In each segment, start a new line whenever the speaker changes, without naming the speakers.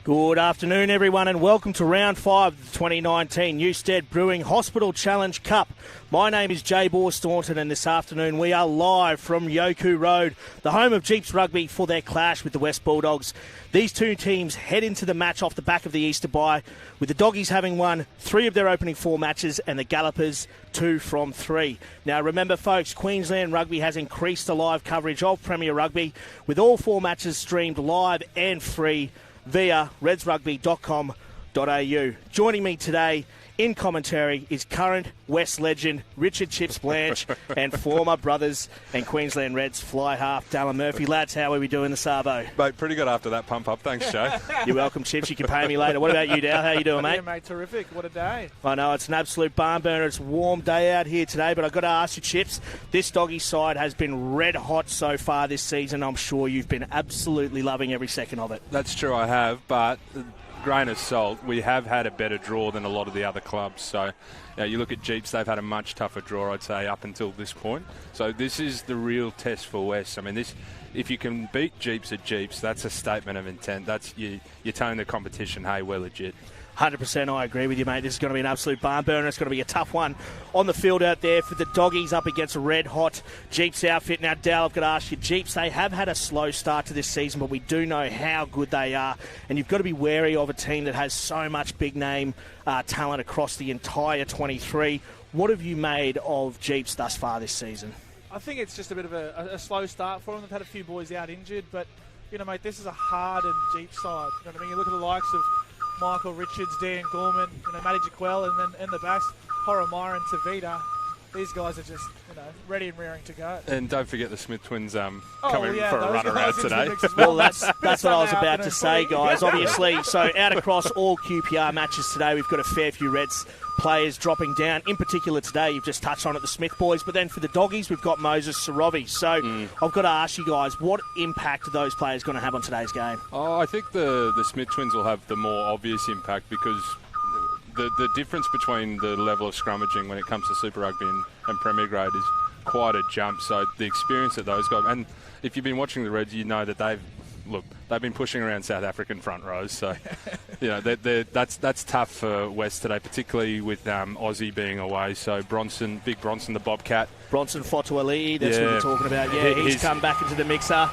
Good afternoon, everyone, and welcome to Round 5 of the 2019 Newstead Brewing Hospital Challenge Cup. My name is Jay Bohr-Staunton, and this afternoon we are live from Yoku Road, the home of Jeeps Rugby, for their clash with the West Bulldogs. These two teams head into the match off the back of the Easter bye, with the Doggies having won 3 of their opening 4 matches and the Gallopers 2 from 3. Now remember, folks, Queensland Rugby has increased the live coverage of Premier Rugby, with all 4 matches streamed live and free via redsrugby.com.au. Joining me today in commentary is current West legend Richard Chips Blanche and former Brothers and Queensland Reds fly half Dallin Murphy. Lads, how are we doing this arvo?
Mate, pretty good after that pump up. Thanks, Joe.
You're welcome, Chips. You can pay me later. What about you, Dal? How you doing, mate?
Yeah, mate, terrific. What a day.
I know, it's an absolute barn burner. It's a warm day out here today, but I've got to ask you, Chips, this Doggy side has been red hot so far this season. I'm sure you've been absolutely loving every second of it.
That's true, I have, but grain of salt, we have had a better draw than a lot of the other clubs. So you look at Jeeps, they've had a much tougher draw, I'd say, up until this point. So this is the real test for West. I mean, if you can beat Jeeps at Jeeps, that's a statement of intent. That's you're telling the competition, hey, we're legit.
100%, I agree with you, mate. This is going to be an absolute barn burner. It's going to be a tough one on the field out there for the Doggies up against a red-hot Jeeps outfit. Now, Dal, I've got to ask you, Jeeps, they have had a slow start to this season, but we do know how good they are. And you've got to be wary of a team that has so much big-name talent across the entire 23. What have you made of Jeeps thus far this season?
I think it's just a bit of a slow start for them. They've had a few boys out injured, but, you know, mate, this is a hardened Jeeps side. You know what I mean? You look at the likes of Michael Richards, Dan Gorman, Matty Jaquel, and then in the backs, Horomire and Tavita. These guys are just, ready and rearing to go.
And don't forget the Smith twins coming for a run around today.
Well, that's what I was about to say, guys. Obviously, so out across all QPR matches today, we've got a fair few Reds players dropping down. In particular today, you've just touched on it, the Smith boys. But then for the Doggies, we've got Moses Sorovi. So I've got to ask you guys, what impact are those players going to have on today's game?
Oh, I think the Smith twins will have the more obvious impact because the difference between the level of scrummaging when it comes to Super Rugby and Premier Grade is quite a jump. So the experience that those guys, and if you've been watching the Reds, you know that they've been pushing around South African front rows. So that's tough for West today, particularly with Aussie being away. So Big Bronson, the Bobcat,
Bronson Fotuali'i, that's what you're talking about. Yeah, he's come back into the mixer.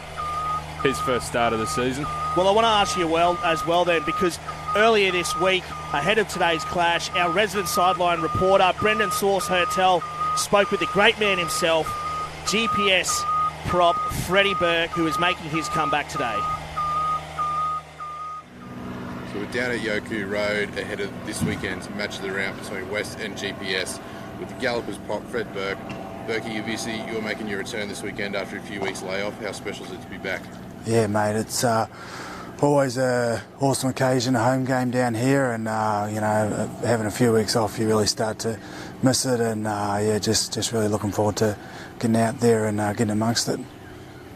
His first start of the season.
Well, I want to ask you as well then, because earlier this week, ahead of today's clash, our resident sideline reporter, Brendan Sauce Hertel, spoke with the great man himself, GPS prop Freddie Burke, who is making his comeback today.
So we're down at Yoku Road ahead of this weekend's match of the round between West and GPS with the Gallopers prop Fred Burke. Burkey, obviously you're making your return this weekend after a few weeks layoff. How special is it to be back?
Yeah, mate, it's always an awesome occasion, a home game down here, and having a few weeks off, you really start to miss it, and just really looking forward to getting out there and getting amongst it.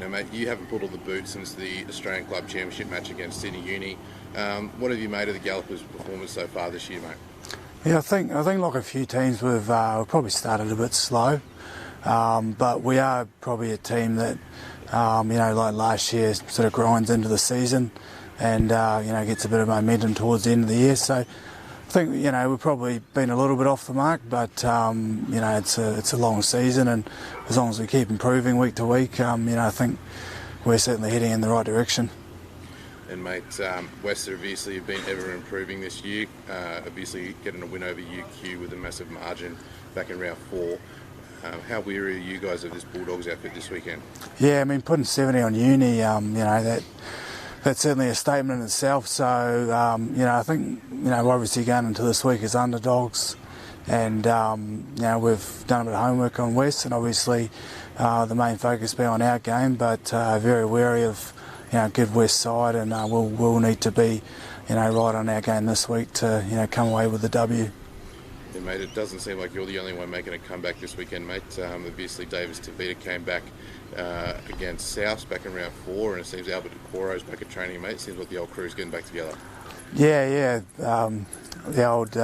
Now, mate, you haven't pulled all the boots since the Australian Club Championship match against Sydney Uni. What have you made of the Gallopers' performance so far this year, mate?
Yeah, I think like a few teams, we've probably started a bit slow, but we are probably a team that, like last year, sort of grinds into the season and, gets a bit of momentum towards the end of the year. So I think, we've probably been a little bit off the mark, but, it's a long season, and as long as we keep improving week to week, I think we're certainly heading in the right direction.
And, mate, West obviously have been ever improving this year, obviously getting a win over UQ with a massive margin back in round 4. How weary are you guys of this Bulldogs outfit this weekend?
Yeah, I mean, putting 70 on Uni, that's certainly a statement in itself. So, I think, we're obviously going into this week as underdogs, and, we've done a bit of homework on West, and obviously the main focus being on our game, but very wary of, good West side, and we'll need to be, right on our game this week to, come away with the W.
Yeah, mate, it doesn't seem like you're the only one making a comeback this weekend, mate. Obviously, Davis Tavita came back against South back in round 4, and it seems Albert DeCoro's back at training, mate. It seems like the old crew's getting back together.
Yeah. The old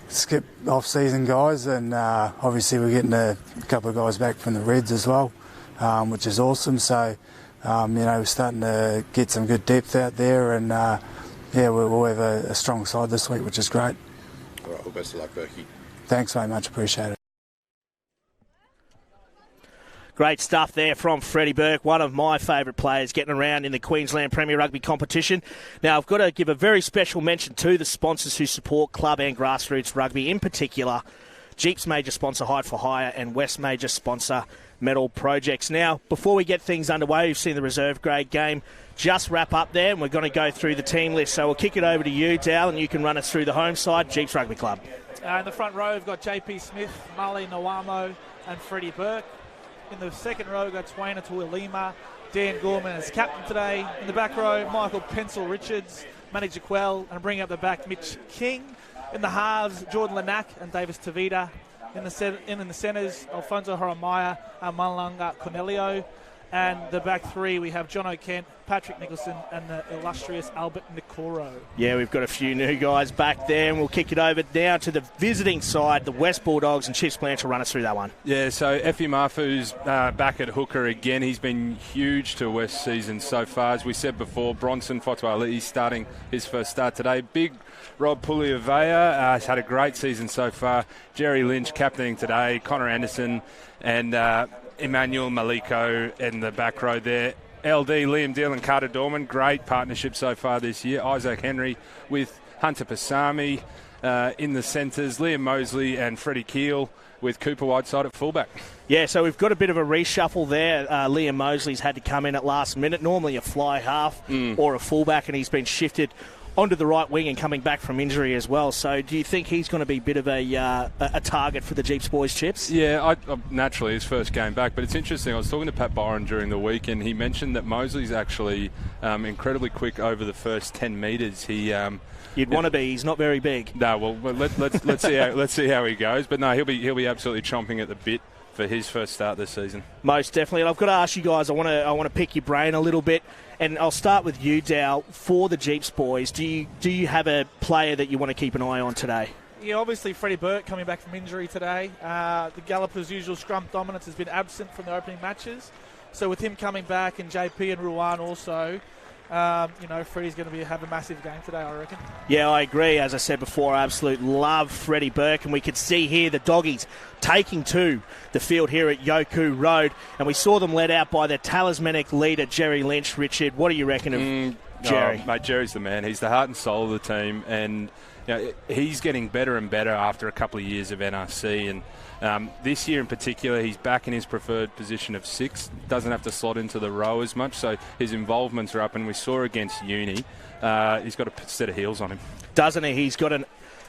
skip off-season guys, and obviously we're getting a couple of guys back from the Reds as well, which is awesome. So, we're starting to get some good depth out there, and yeah, we'll have a strong side this week, which is great.
All right, well, best of luck, Berkey.
Thanks very much, appreciate it.
Great stuff there from Freddie Burke, one of my favourite players getting around in the Queensland Premier Rugby competition. Now, I've got to give a very special mention to the sponsors who support club and grassroots rugby, in particular Jeep's major sponsor Hide for Hire and West major sponsor Metal Projects. Now, before we get things underway, we've seen the reserve grade game just wrap up there, and we're going to go through the team list. So we'll kick it over to you, Dal, and you can run us through the home side, Jeep's Rugby Club.
In the front row, we've got JP Smith, Mali Nawamo and Freddie Burke. In the second row, we've got Twaina Tuilima, Dan Gorman as captain today. In the back row, Michael Pencil Richards, Manny Jaquel, and bringing up the back, Mitch King. In the halves, Jordan Lanak and Davis Tavita. In the centres, Alfonso Horamaya and Malanga Cornelio. And the back three, we have John O'Kent, Patrick Nicholson, and the illustrious Albert Nicoro.
Yeah, we've got a few new guys back there, and we'll kick it over now to the visiting side, the West Bulldogs, and Chief Splanch will run us through that one.
Yeah, so Effie Mafu's back at hooker again. He's been huge to West season so far. As we said before, Bronson Fotuali'i starting his first start today. Big Rob Puliavea has had a great season so far. Jerry Lynch captaining today. Connor Anderson and Emmanuel Maliko in the back row there. LD, Liam Deal and Carter Dorman, great partnership so far this year. Isaac Henry with Hunter Pasami in the centres. Liam Mosley and Freddie Keel with Cooper Whiteside at fullback.
Yeah, so we've got a bit of a reshuffle there. Liam Mosley's had to come in at last minute, normally a fly half or a fullback, and he's been shifted onto the right wing and coming back from injury as well. So do you think he's going to be a bit of a target for the Jeeps boys, Chips?
Yeah, naturally his first game back, but it's interesting. I was talking to Pat Byron during the week, and he mentioned that Mosley's actually incredibly quick over the first 10 metres.
You'd want to be. He's not very big.
No, well, let's see how he goes. But no, he'll be absolutely chomping at the bit for his first start this season.
Most definitely. And I've got to ask you guys, I want to pick your brain a little bit, and I'll start with you, Dal. For the Jeeps boys, do you have a player that you want to keep an eye on today?
Yeah, obviously Freddie Burke coming back from injury today. The Gallopers' usual scrum dominance has been absent from the opening matches. So with him coming back and JP and Ruan also, Freddie's going to have a massive game today, I reckon. Yeah,
I agree. As I said before, I absolutely love Freddie Burke, and we could see here the Doggies taking to the field here at Yoku Road, and we saw them led out by their talismanic leader, Jerry Lynch. Richard, what do you reckon of Jerry?
Mate, Jerry's the man. He's the heart and soul of the team, and he's getting better and better after a couple of years of NRC, and this year in particular, he's back in his preferred position of 6. Doesn't have to slot into the row as much, so his involvements are up. And we saw against Uni, he's got a set of heels on him.
Doesn't he? He's got an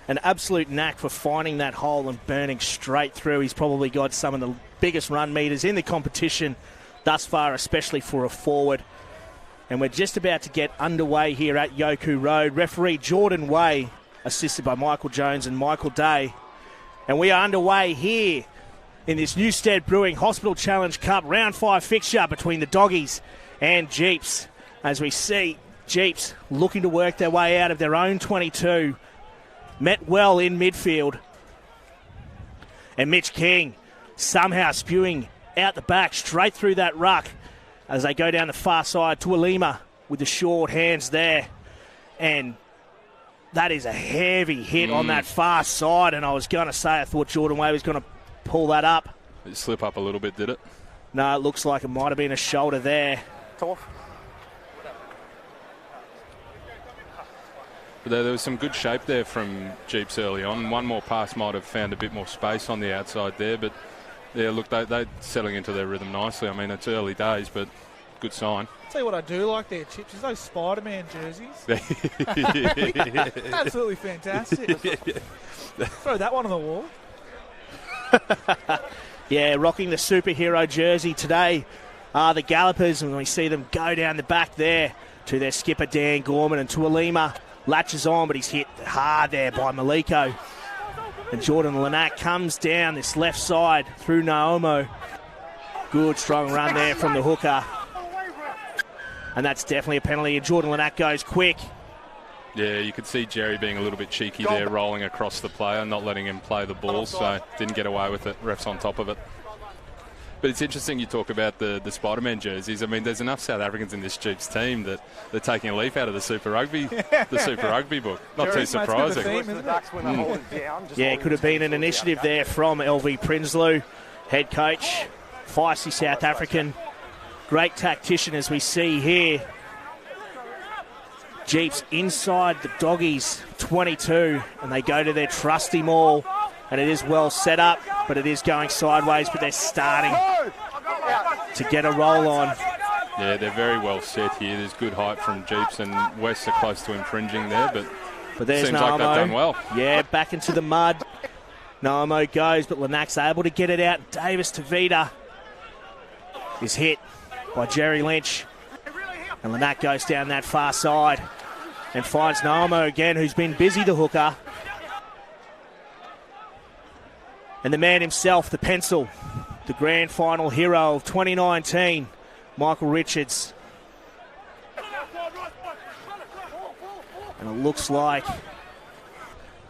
absolute knack for finding that hole and burning straight through. He's probably got some of the biggest run meters in the competition thus far, especially for a forward. And we're just about to get underway here at Yoku Road. Referee Jordan Way, assisted by Michael Jones and Michael Day. And we are underway here in this Newstead Brewing Hospital Challenge Cup Round 5 fixture between the Doggies and Jeeps. As we see Jeeps looking to work their way out of their own 22. Met well in midfield. And Mitch King somehow spewing out the back straight through that ruck as they go down the far side. Tuilima with the short hands there. And that is a heavy hit on that far side, and I was going to say I thought Jordan Way was going to pull that up.
Did it slip up a little bit, did it?
No, it looks like it might have been a shoulder there.
But there was some good shape there from Jeeps early on. One more pass might have found a bit more space on the outside there, but yeah, look, they're settling into their rhythm nicely. I mean, it's early days, but good sign.
I'll tell you what I do like there, Chips, is those Spider-Man jerseys. Absolutely fantastic. Throw that one on the wall.
Yeah, rocking the superhero jersey today are the Gallopers, and we see them go down the back there to their skipper Dan Gorman, and Tuilima latches on, but he's hit hard there by Maliko. And Jordan Lanak comes down this left side through Naomo. Good strong run there from the hooker. And that's definitely a penalty, and Jordan Lanak goes quick.
Yeah, you could see Jerry being a little bit cheeky there, rolling across the player, not letting him play the ball, so didn't get away with it. Ref's on top of it. But it's interesting you talk about the Spider-Man jerseys. I mean, there's enough South Africans in this Jeeps team that they're taking a leaf out of the Super Rugby book. Not too surprising.
Yeah, it could have been an initiative there from LV Prinsloo, head coach, feisty South African, great tactician as we see here. Jeeps inside the Doggies 22, and they go to their trusty maul, and it is well set up, but it is going sideways, but they're starting to get a roll on.
Yeah, they're very well set here. There's good height from Jeeps, and West are close to infringing there, but
there's
seems
Naomo.
like they've done well.
Yeah, back into the mud. Naomo goes, but Lanak's able to get it out. Davis Tavita is hit by Jerry Lynch. And Lanak goes down that far side and finds Naomo again, who's been busy, the hooker. And the man himself, the pencil, the grand final hero of 2019, Michael Richards. And it looks like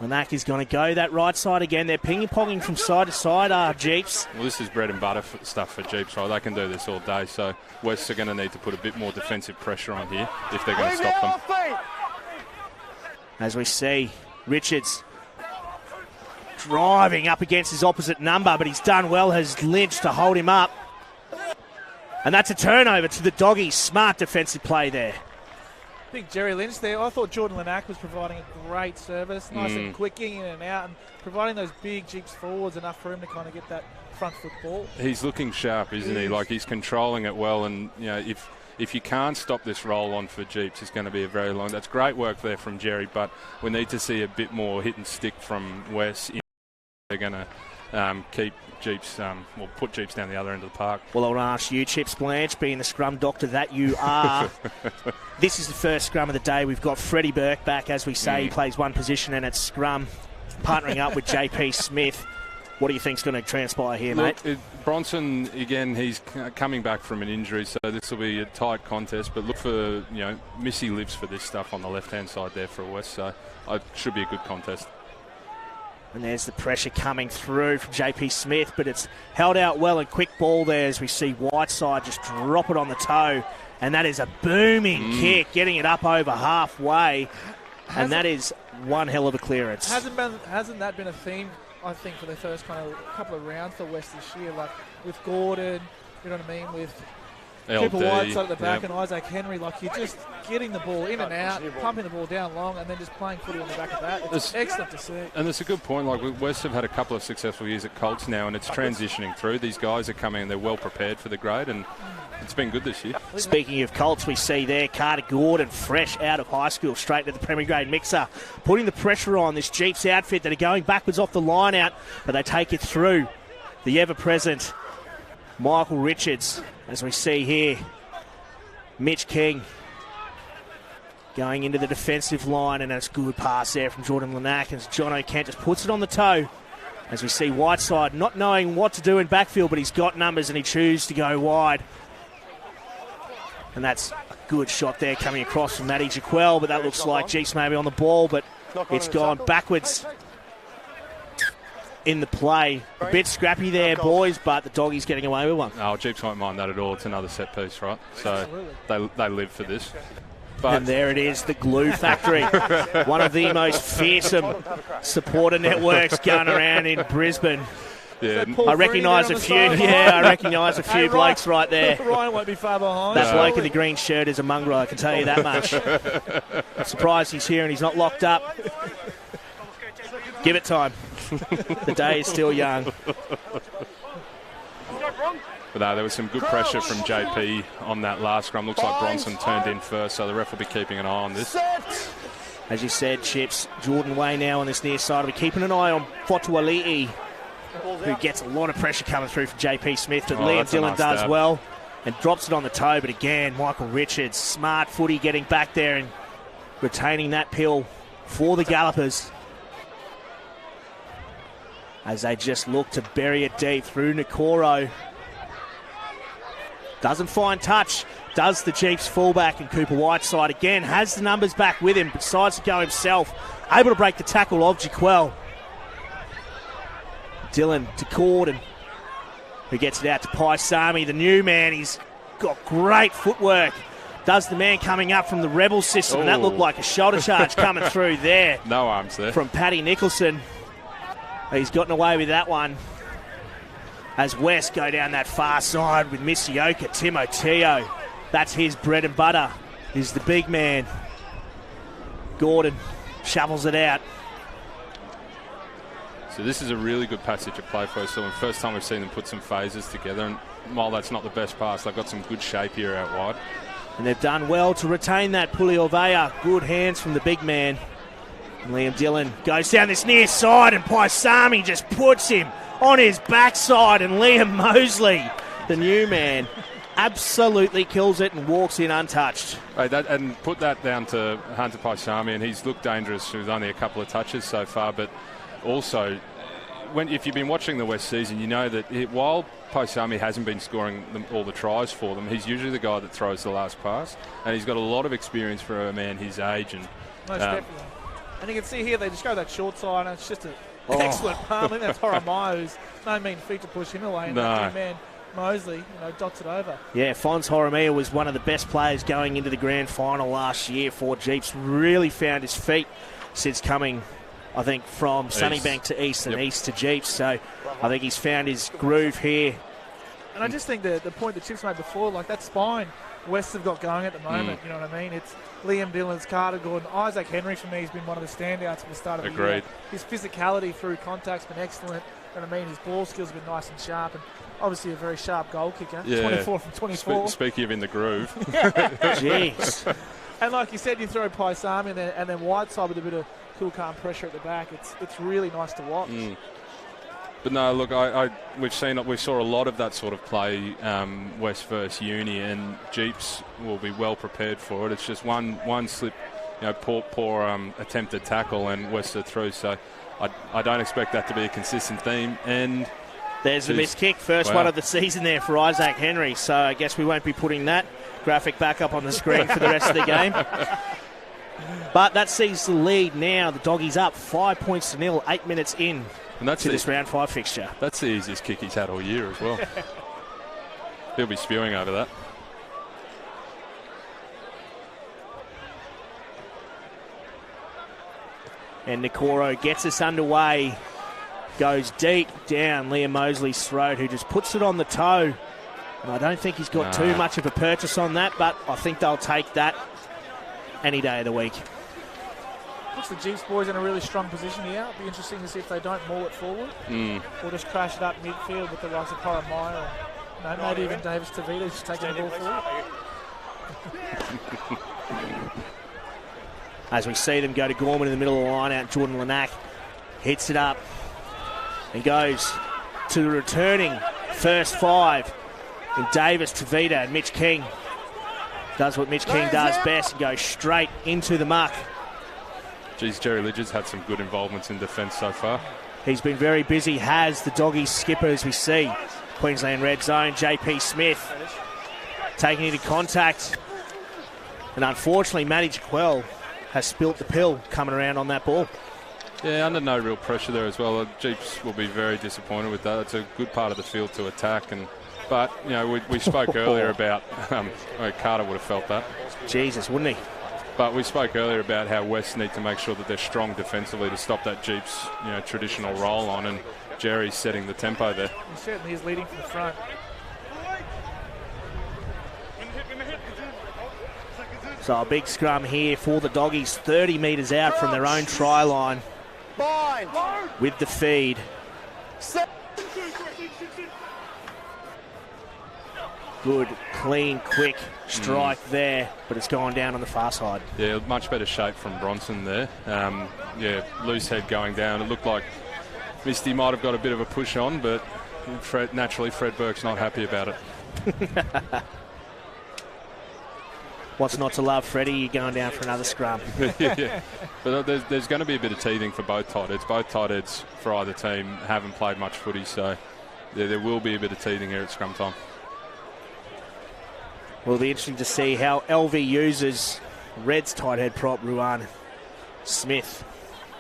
Lanak is going to go that right side again. They're ping-ponging from side to side, Jeeps.
Well, this is bread and butter stuff for Jeeps, right? They can do this all day, so West are going to need to put a bit more defensive pressure on here if they're going to stop them.
As we see, Richards driving up against his opposite number, but he's done well, has Lynch to hold him up. And that's a turnover to the Doggies. Smart defensive play there.
I think Jerry Lynch there. I thought Jordan Lanak was providing a great service, nice and quick in and out, and providing those big Jeeps forwards enough for him to kind of get that front foot ball.
He's looking sharp, isn't he? Like, he's controlling it well, and you know, if you can't stop this roll on for Jeeps, it's going to be a very long. That's great work there from Jerry, but we need to see a bit more hit and stick from West. They're going to keep Jeeps, put Jeeps down the other end of the park.
Well, I'll ask you, Chips Blanche, being the scrum doctor that you are. This is the first scrum of the day. We've got Freddie Burke back, as we say. He plays one position, and it's scrum, partnering up with JP Smith. What do you think's going to transpire here, mate?
Bronson, again, he's coming back from an injury, so this will be a tight contest. But look for, Missy lives for this stuff on the left-hand side there for West, so it should be a good contest.
And there's the pressure coming through from JP Smith, but it's held out well and quick ball there as we see Whiteside just drop it on the toe. And that is a booming kick, getting it up over halfway. And that is one hell of a clearance.
Hasn't that been a theme, I think, for the first kind of couple of rounds for West this year? Like with Gordon, you know what I mean, with Cooper Whiteside at the back and Isaac Henry, like you're just getting the ball in and out, pumping the ball down long, and then just playing footy on the back of that. It's excellent to see. And
it's a good point. Like West have had a couple of successful years at Colts now, and it's transitioning through. These guys are coming and they're well prepared for the grade, and it's been good this year.
Speaking of Colts, we see there Carter Gordon, fresh out of high school, straight to the Premier Grade mixer, putting the pressure on this Jeeps outfit that are going backwards off the line out, but they take it through the ever-present Michael Richards, as we see here. Mitch King going into the defensive line, and that's a good pass there from Jordan Lanak, as John O'Kent just puts it on the toe. As we see Whiteside not knowing what to do in backfield, but he's got numbers and he chooses to go wide. And that's a good shot there coming across from Matty Jaquel, but that looks like Jeeps maybe on the ball, but it's gone backwards in the play. A bit scrappy there, boys, but the Doggies getting away with one.
Oh, Jeeps won't mind that at all. It's another set piece, right? So they live for this. But
and there it is, the glue factory. One of the most fearsome supporter networks going around in Brisbane.
Yeah.
I recognise a few. Yeah, I recognise a few blokes right there.
Ryan won't be far behind.
That bloke in the green shirt is a mongrel, I can tell you that much. I'm surprised he's here and he's not locked up. Give it time. The day is still young.
But no, there was some good pressure from JP on that last scrum. Looks like Bronson turned in first, so the ref will be keeping an eye on this.
As you said, Chips, Jordan Way now on this near side. We're keeping an eye on Fotuali'i, who gets a lot of pressure coming through from JP Smith, but Liam Dillon does well and drops it on the toe. But again, Michael Richards, smart footy, getting back there and retaining that pill for the Gallopers, as they just look to bury it deep through Nakoro. Doesn't find touch, does the Chiefs fullback, and Cooper Whiteside again has the numbers back with him, decides to go himself, able to break the tackle of Jaquel. Dillon to Gordon. who gets it out to Paisami, the new man. He's got great footwork. Does the man coming up from the Rebel system. And that looked like a shoulder charge coming through there.
No arms there.
From Paddy Nicholson. He's gotten away with that one. As West go down that far side with Misioka, Timoteo. That's his bread and butter, is the big man. Gordon shovels it out.
So this is a really good passage of play for us. So the first time we've seen them put some phases together, and while that's not the best pass, they've got some good shape here out wide.
And they've done well to retain that. Puliovea, good hands from the big man. And Liam Dillon goes down this near side, and Paisami just puts him on his backside, and Liam Mosley, the new man, absolutely kills it and walks in untouched.
Right, and put that down to Hunter Paisami, and he's looked dangerous with only a couple of touches so far, but also, if you've been watching the West season, you know that while Paisami hasn't been scoring all the tries for them, he's usually the guy that throws the last pass, and he's got a lot of experience for a man his age. And
most definitely. And you can see here they just go that short side, and it's just an excellent palm. I think that's Horamiah, who's no mean feat to push him away. And that big man Mosley, dots it over.
Yeah, Fons Horamiah was one of the best players going into the grand final last year for Jeeps. Really found his feet since coming, I think, from Sunnybank to East and East to Jeeps. So I think he's found his groove here.
And I just think the point that Chips made before, like that spine West have got going at the moment, you know what I mean? It's Liam Dillon's, Carter Gordon. Isaac Henry, for me, has been one of the standouts at the start of the year. His physicality through contact's been excellent. You know what I mean? His ball skills have been nice and sharp, and obviously a very sharp goal kicker.
Yeah.
24 from 24.
Speaking of in the groove.
Jeez.
And like you said, you throw Paisami and then Whiteside with a bit of cool, calm pressure at the back. It's really nice to watch.
But no, look, we saw a lot of that sort of play, West versus Uni, and Jeeps will be well prepared for it. It's just one slip, poor attempted tackle, and West are through. So I don't expect that to be a consistent theme. And
there's the missed kick, first one of the season there for Isaac Henry. So I guess we won't be putting that graphic back up on the screen for the rest of the game. But that sees the lead now. The Doggies up 5-0, 8 minutes in. And that's this round 5 fixture.
That's the easiest kick he's had all year as well. He'll be spewing over that.
And Nikoro gets us underway. Goes deep down Liam Mosley's throat, who just puts it on the toe. And I don't think he's got too much of a purchase on that, but I think they'll take that any day of the week.
Looks the Jeeps boys in a really strong position here. It'll be interesting to see if they don't maul it forward or just crash it up midfield with the likes of Horamiah or maybe even Davis Tavita just taking the ball forward.
As we see them go to Gorman in the middle of the line out, Jordan Lanack hits it up and goes to the returning first 5 in Davis Tavita, and Mitch King does what Mitch King does best and goes straight into the muck.
Geez, Jerry Lidgett's had some good involvements in defence so far.
He's been very busy, has the Doggies skipper, as we see. Queensland red zone, JP Smith taking into contact. And unfortunately, Matty Jaquel has spilt the pill coming around on that ball.
Yeah, under no real pressure there as well. Jeeps will be very disappointed with that. It's a good part of the field to attack. But we spoke earlier about Carter would have felt that.
Jesus, wouldn't he?
But we spoke earlier about how West need to make sure that they're strong defensively to stop that Jeeps traditional roll on, and Jerry's setting the tempo there.
He certainly is leading from the front.
So a big scrum here for the Doggies, 30 metres out from their own try line with the feed. Good, clean, quick strike there, but it's gone down on the far side.
Yeah, much better shape from Bronson there. Loose head going down. It looked like Misty might have got a bit of a push on, but naturally Fred Burke's not happy about it.
What's not to love, Freddie? You're going down for another scrum.
Yeah. But there's going to be a bit of teething for both tight heads. Both tight heads for either team haven't played much footy, so there will be a bit of teething here at scrum time.
Will be interesting to see how LV uses Reds tight head prop Ruan Smith.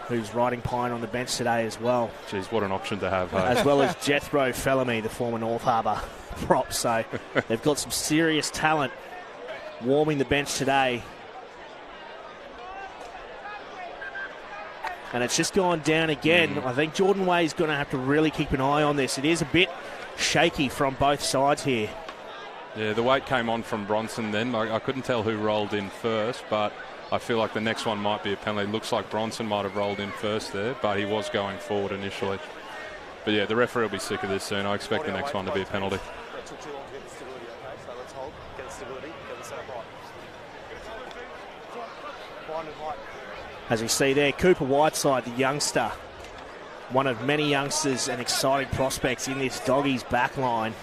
who's riding Pine on the bench today as well.
Jeez, what an option to have. Hey?
As well as Jethro Fellamy, the former North Harbour prop. So they've got some serious talent warming the bench today. And it's just gone down again. I think Jordan Way's going to have to really keep an eye on this. It is a bit shaky from both sides here.
Yeah, the weight came on from Bronson then. I couldn't tell who rolled in first, but I feel like the next one might be a penalty. Looks like Bronson might have rolled in first there, but he was going forward initially. But yeah, the referee will be sick of this soon. I expect the next one to be a penalty.
As we see there, Cooper Whiteside, the youngster, one of many youngsters and exciting prospects in this Doggies back line.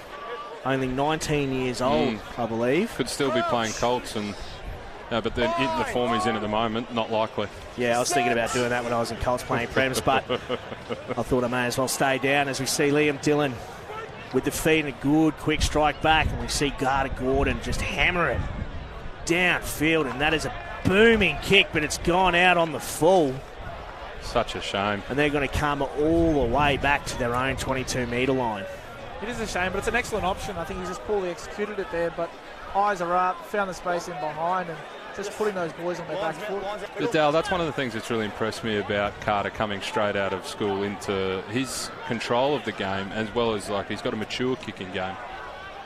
Only 19 years old, I believe.
Could still be playing Colts, and but the form he's in at the moment, not likely.
Yeah, I was thinking about doing that when I was in Colts playing Prems, but I thought I may as well stay down as we see Liam Dillon with the feet and a good quick strike back, and we see Garter Gordon just hammer it downfield, and that is a booming kick, but it's gone out on the full.
Such a shame.
And they're going to come all the way back to their own 22-metre line.
It is a shame, but it's an excellent option. I think he's just poorly executed it there, but eyes are up, found the space in behind, and just putting those boys on their back foot.
But Dale, that's one of the things that's really impressed me about Carter coming straight out of school into his control of the game, as well as like he's got a mature kicking game.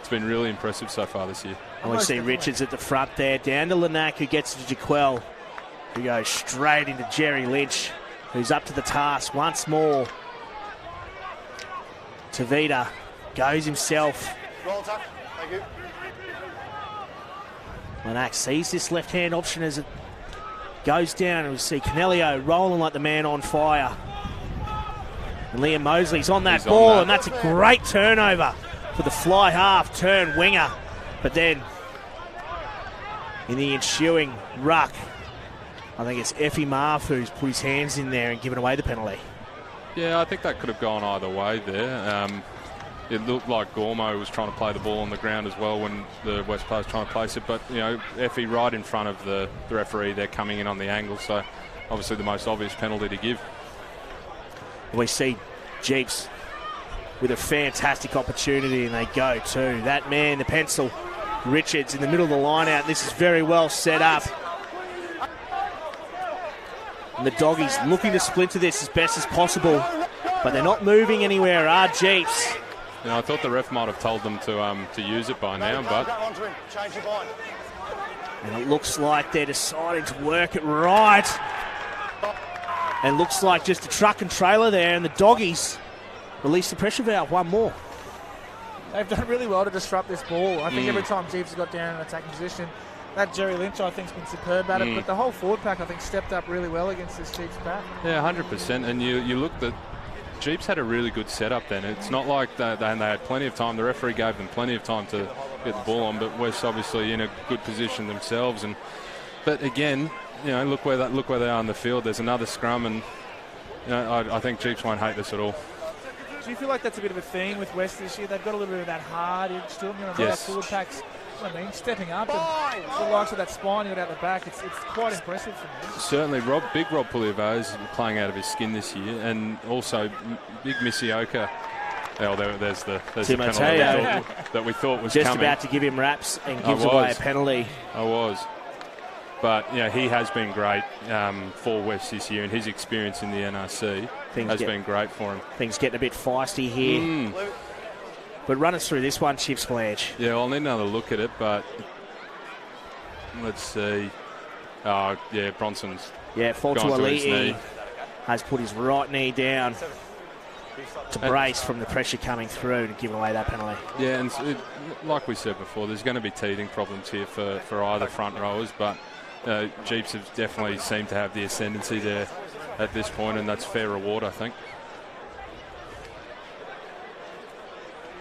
It's been really impressive so far this year.
And we see Richards at the front there, down to Lanac, who gets to Jaquel, who goes straight into Jerry Lynch, who's up to the task once more. Tavita goes himself.
Thank you.
Lanac sees this left-hand option as it goes down, and we see Canelio rolling like the man on fire. And Liam Mosley's on that ball, and that's a great turnover for the fly half turn winger. But then in the ensuing ruck, I think it's Effie Marf who's put his hands in there and given away the penalty.
Yeah, I think that could have gone either way there. It looked like Gormo was trying to play the ball on the ground as well when the West player was trying to place it. But, you know, Effie right in front of the referee, they're coming in on the angle. So, obviously the most obvious penalty to give.
We see Jeeps with a fantastic opportunity, and they go to that man, the pencil, Richards, in the middle of the line out. This is very well set up. And the Doggies looking to splinter this as best as possible, but they're not moving anywhere, are Jeeps.
You know, I thought the ref might have told them to use it by now, but...
And it looks like they're deciding to work it right. And looks like just a truck and trailer there, and the Doggies release the pressure valve one more.
They've done really well to disrupt this ball. I think every time Jeeves has got down in an attacking position, that Jerry Lynch, I think, has been superb at it. But the whole forward pack, I think, stepped up really well against this Jeeps pack.
Yeah, 100%. And you look that Jeeps had a really good setup then. It's not like they had plenty of time. The referee gave them plenty of time to get the ball on, but West obviously in a good position themselves. But again, you know, look where they are on the field. There's another scrum, and you know, I think Jeeps won't hate this at all.
Do you feel like that's a bit of a theme with West this year? They've got a little bit of that hard edge to them. You know,
yes.
That forward pack's, stepping up, and the likes of that spine out the back. It's quite impressive for me.
Certainly, Big Rob Puliavo is playing out of his skin this year, and also Big Misioka. Oh, there's the penalty that we thought was
just
coming.
about to give him raps and gives away a penalty.
I was. But, you know, he has been great for West this year, and his experience in the NRC has been great for him.
Things getting a bit feisty here. But run us through this one, Chips Blanche.
Yeah, I'll need another look at it, but let's see. Oh, yeah, Bronson's
Fortualiti has put his right knee down to brace from the pressure coming through and giving away that penalty.
Yeah, and like we said before, there's going to be teething problems here for either front rowers, but Jeeps have definitely seemed to have the ascendancy there at this point, and that's fair reward, I think.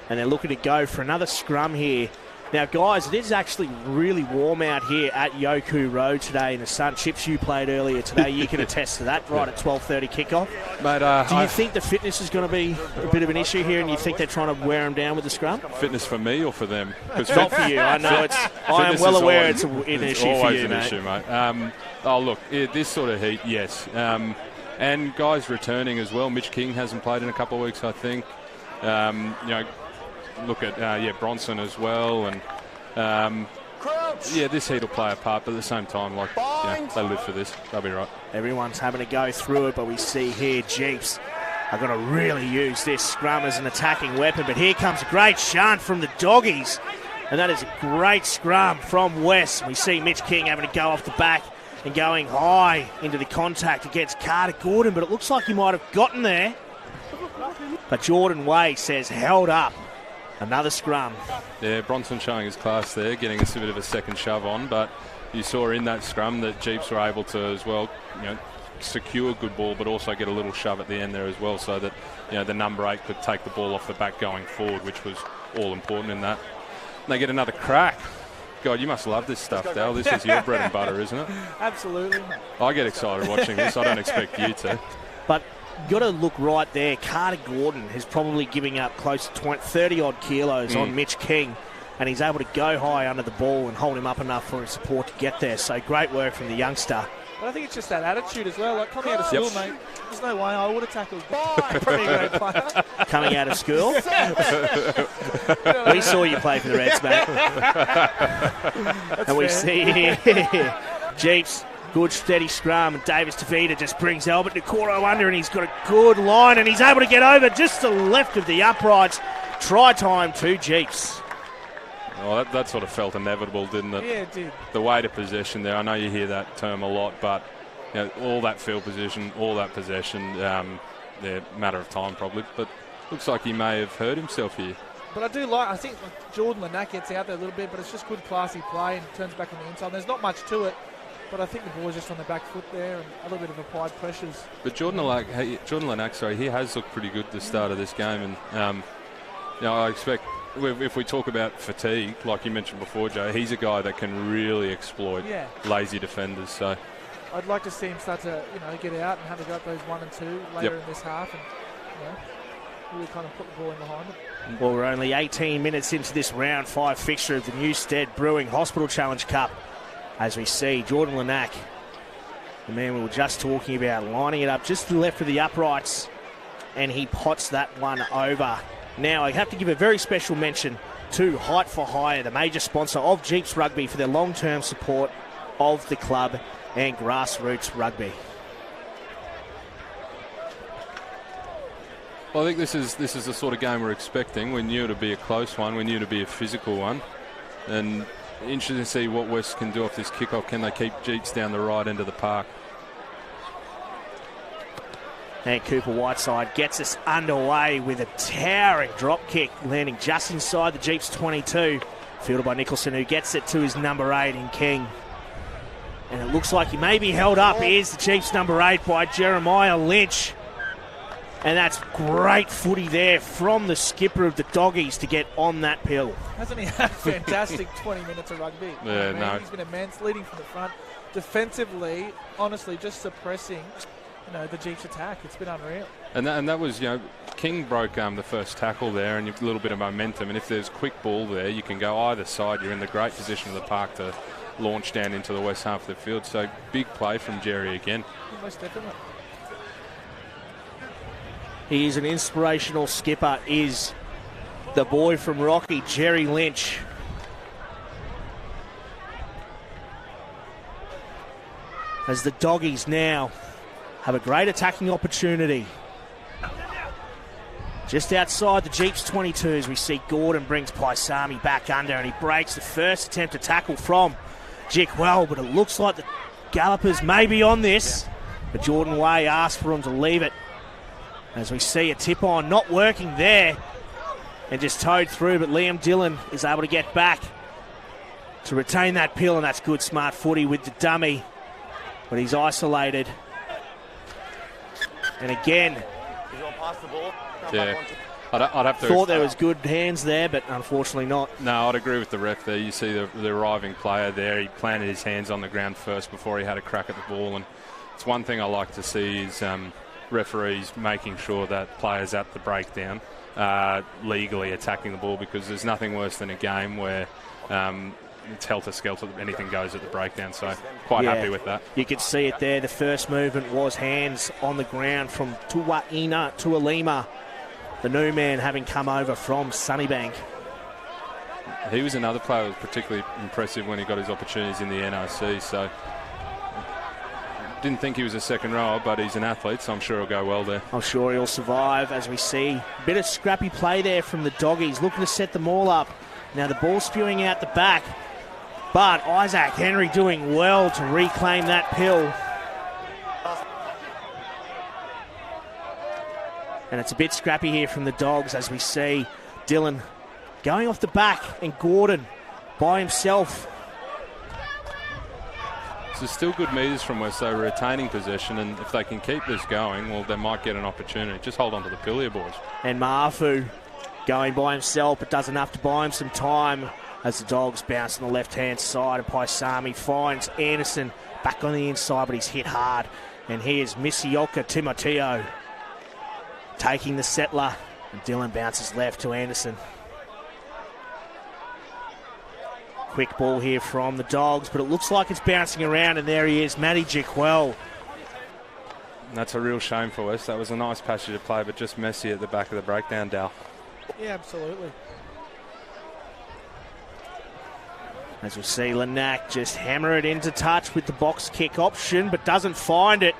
And they're looking to go for another scrum here. Now, guys, it is actually really warm out here at Yoku Road today in the sun. Chips, you played earlier today. You can attest to that right at 12:30 kickoff.
Mate,
do you think the fitness is going to be a bit of an issue here, and you think they're trying to wear them down with the scrum?
Fitness for me or for them?
It's not for you. I know I am well aware it's an issue for you,
mate. Issue, mate. Oh, look, this sort of heat, yes. And guys returning as well. Mitch King hasn't played in a couple of weeks, I think. Look at Bronson as well, and this heat will play a part, but at the same time, they live for this. They'll be right.
Everyone's having to go through it, but we see here Jeeps are going to really use this scrum as an attacking weapon. But here comes a great shunt from the Doggies, and that is a great scrum from West. We see Mitch King having to go off the back and going high into the contact against Carter Gordon, but it looks like he might have gotten there. But Jordan Way says held up. Another scrum.
Yeah, Bronson showing his class there, getting us a bit of a second shove on, but you saw in that scrum that Jeeps were able to as well, secure a good ball, but also get a little shove at the end there as well, so that the number 8 could take the ball off the back going forward, which was all important in that. And they get another crack. God, you must love this stuff, Dale. This is your bread and butter, isn't it?
Absolutely.
I get excited watching this. I don't expect you to.
But got to look right there. Carter Gordon is probably giving up close to 30-odd kilos on Mitch King, and he's able to go high under the ball and hold him up enough for his support to get there. So great work from the youngster.
But I think it's just that attitude as well. Like coming out of school, mate, there's no way I would have tackled. Pretty great player.
Coming out of school? We saw you play for the Reds, mate. And we see here Jeeps. Good steady scrum, and Davis Tavita just brings Albert Nikoro under, and he's got a good line, and he's able to get over just to the left of the uprights. Try time to Jeeps.
Well, that sort of felt inevitable, didn't it?
Yeah, it did.
The weight of possession there. I know you hear that term a lot, but all that field position, all that possession, they're a matter of time probably. But looks like he may have hurt himself here.
But I think Jordan Lanack gets out there a little bit, but it's just good classy play and turns back on the inside. There's not much to it. But I think the boys just on the back foot there and a little bit of applied pressures. But
Jordan Lanack, he has looked pretty good at the start of this game. And, I expect if we talk about fatigue, like you mentioned before, Joe, he's a guy that can really exploit lazy defenders. So
I'd like to see him start to, get out and have a go at those 1 and 2 later in this half and, really kind of put the ball in behind them.
Well, we're only 18 minutes into this round 5 fixture of the Newstead Brewing Hospital Challenge Cup. As we see Jordan Lanack, the man we were just talking about, lining it up just to the left of the uprights, and he pots that one over. Now, I have to give a very special mention to Height for Hire, the major sponsor of Jeeps Rugby, for their long-term support of the club and grassroots rugby.
Well, I think this is the sort of game we're expecting. We knew it would be a close one. We knew it would be a physical one. And interesting to see what West can do off this kickoff. Can they keep Jeeps down the right end of the park?
And Cooper Whiteside gets us underway with a towering drop kick, landing just inside the Jeeps 22. Fielded by Nicholson, who gets it to his number 8 in King. And it looks like he may be held up. Here's the Chiefs number 8 by Jeremiah Lynch. And that's great footy there from the skipper of the Doggies to get on that pill.
Hasn't he had a fantastic 20 minutes of rugby?
Yeah, no.
He's been immense, leading from the front. Defensively, honestly, just suppressing the Jeeps attack. It's been unreal.
And that was, King broke the first tackle there, and a little bit of momentum. And if there's quick ball there, you can go either side. You're in the great position of the park to launch down into the west half of the field. So big play from Jerry again.
Most definitely.
He is an inspirational skipper, is the boy from Rocky, Jerry Lynch. As the Doggies now have a great attacking opportunity. Just outside the Jeeps 22 as we see Gordon brings Paisami back under, and he breaks the first attempt to tackle from Jick well, but it looks like the Gallopers may be on this. But Jordan Way asked for him to leave it. As we see a tip on not working there and just towed through, but Liam Dillon is able to get back to retain that pill, and that's good smart footy with the dummy. But he's isolated. And again,
yeah, I'd have to.
Thought there was good hands there, but unfortunately not.
No, I'd agree with the ref there. You see the arriving player there. He planted his hands on the ground first before he had a crack at the ball. And it's one thing I like to see is referees making sure that players at the breakdown are legally attacking the ball, because there's nothing worse than a game where it's helter-skelter, anything goes at the breakdown, so quite happy with that.
You could see it there. The first movement was hands on the ground from Tuaina Tualima, the new man having come over from Sunnybank.
He was another player who was particularly impressive when he got his opportunities in the NRC, so didn't think he was a second rower, but he's an athlete, so I'm sure he'll go well there.
I'm sure he'll survive, as we see. Bit of scrappy play there from the Doggies, looking to set them all up. Now the ball spewing out the back, but Isaac Henry doing well to reclaim that pill. And it's a bit scrappy here from the Dogs, as we see Dylan going off the back and Gordon by himself.
So still good metres from West, though, retaining possession, and if they can keep this going, well, they might get an opportunity. Just hold on to the pill here, boys.
And Mafu going by himself, but does enough to buy him some time as the Dogs bounce on the left-hand side, and Paisami finds Anderson back on the inside, but he's hit hard. And here's Misioka Timoteo taking the settler, and Dylan bounces left to Anderson. Quick ball here from the Dogs, but it looks like it's bouncing around, and there he is, Matty Jiquel.
That's a real shame for West. That was a nice passage of play, but just messy at the back of the breakdown, Dal.
Yeah, absolutely.
As we see Lanac just hammer it into touch with the box kick option, but doesn't find it.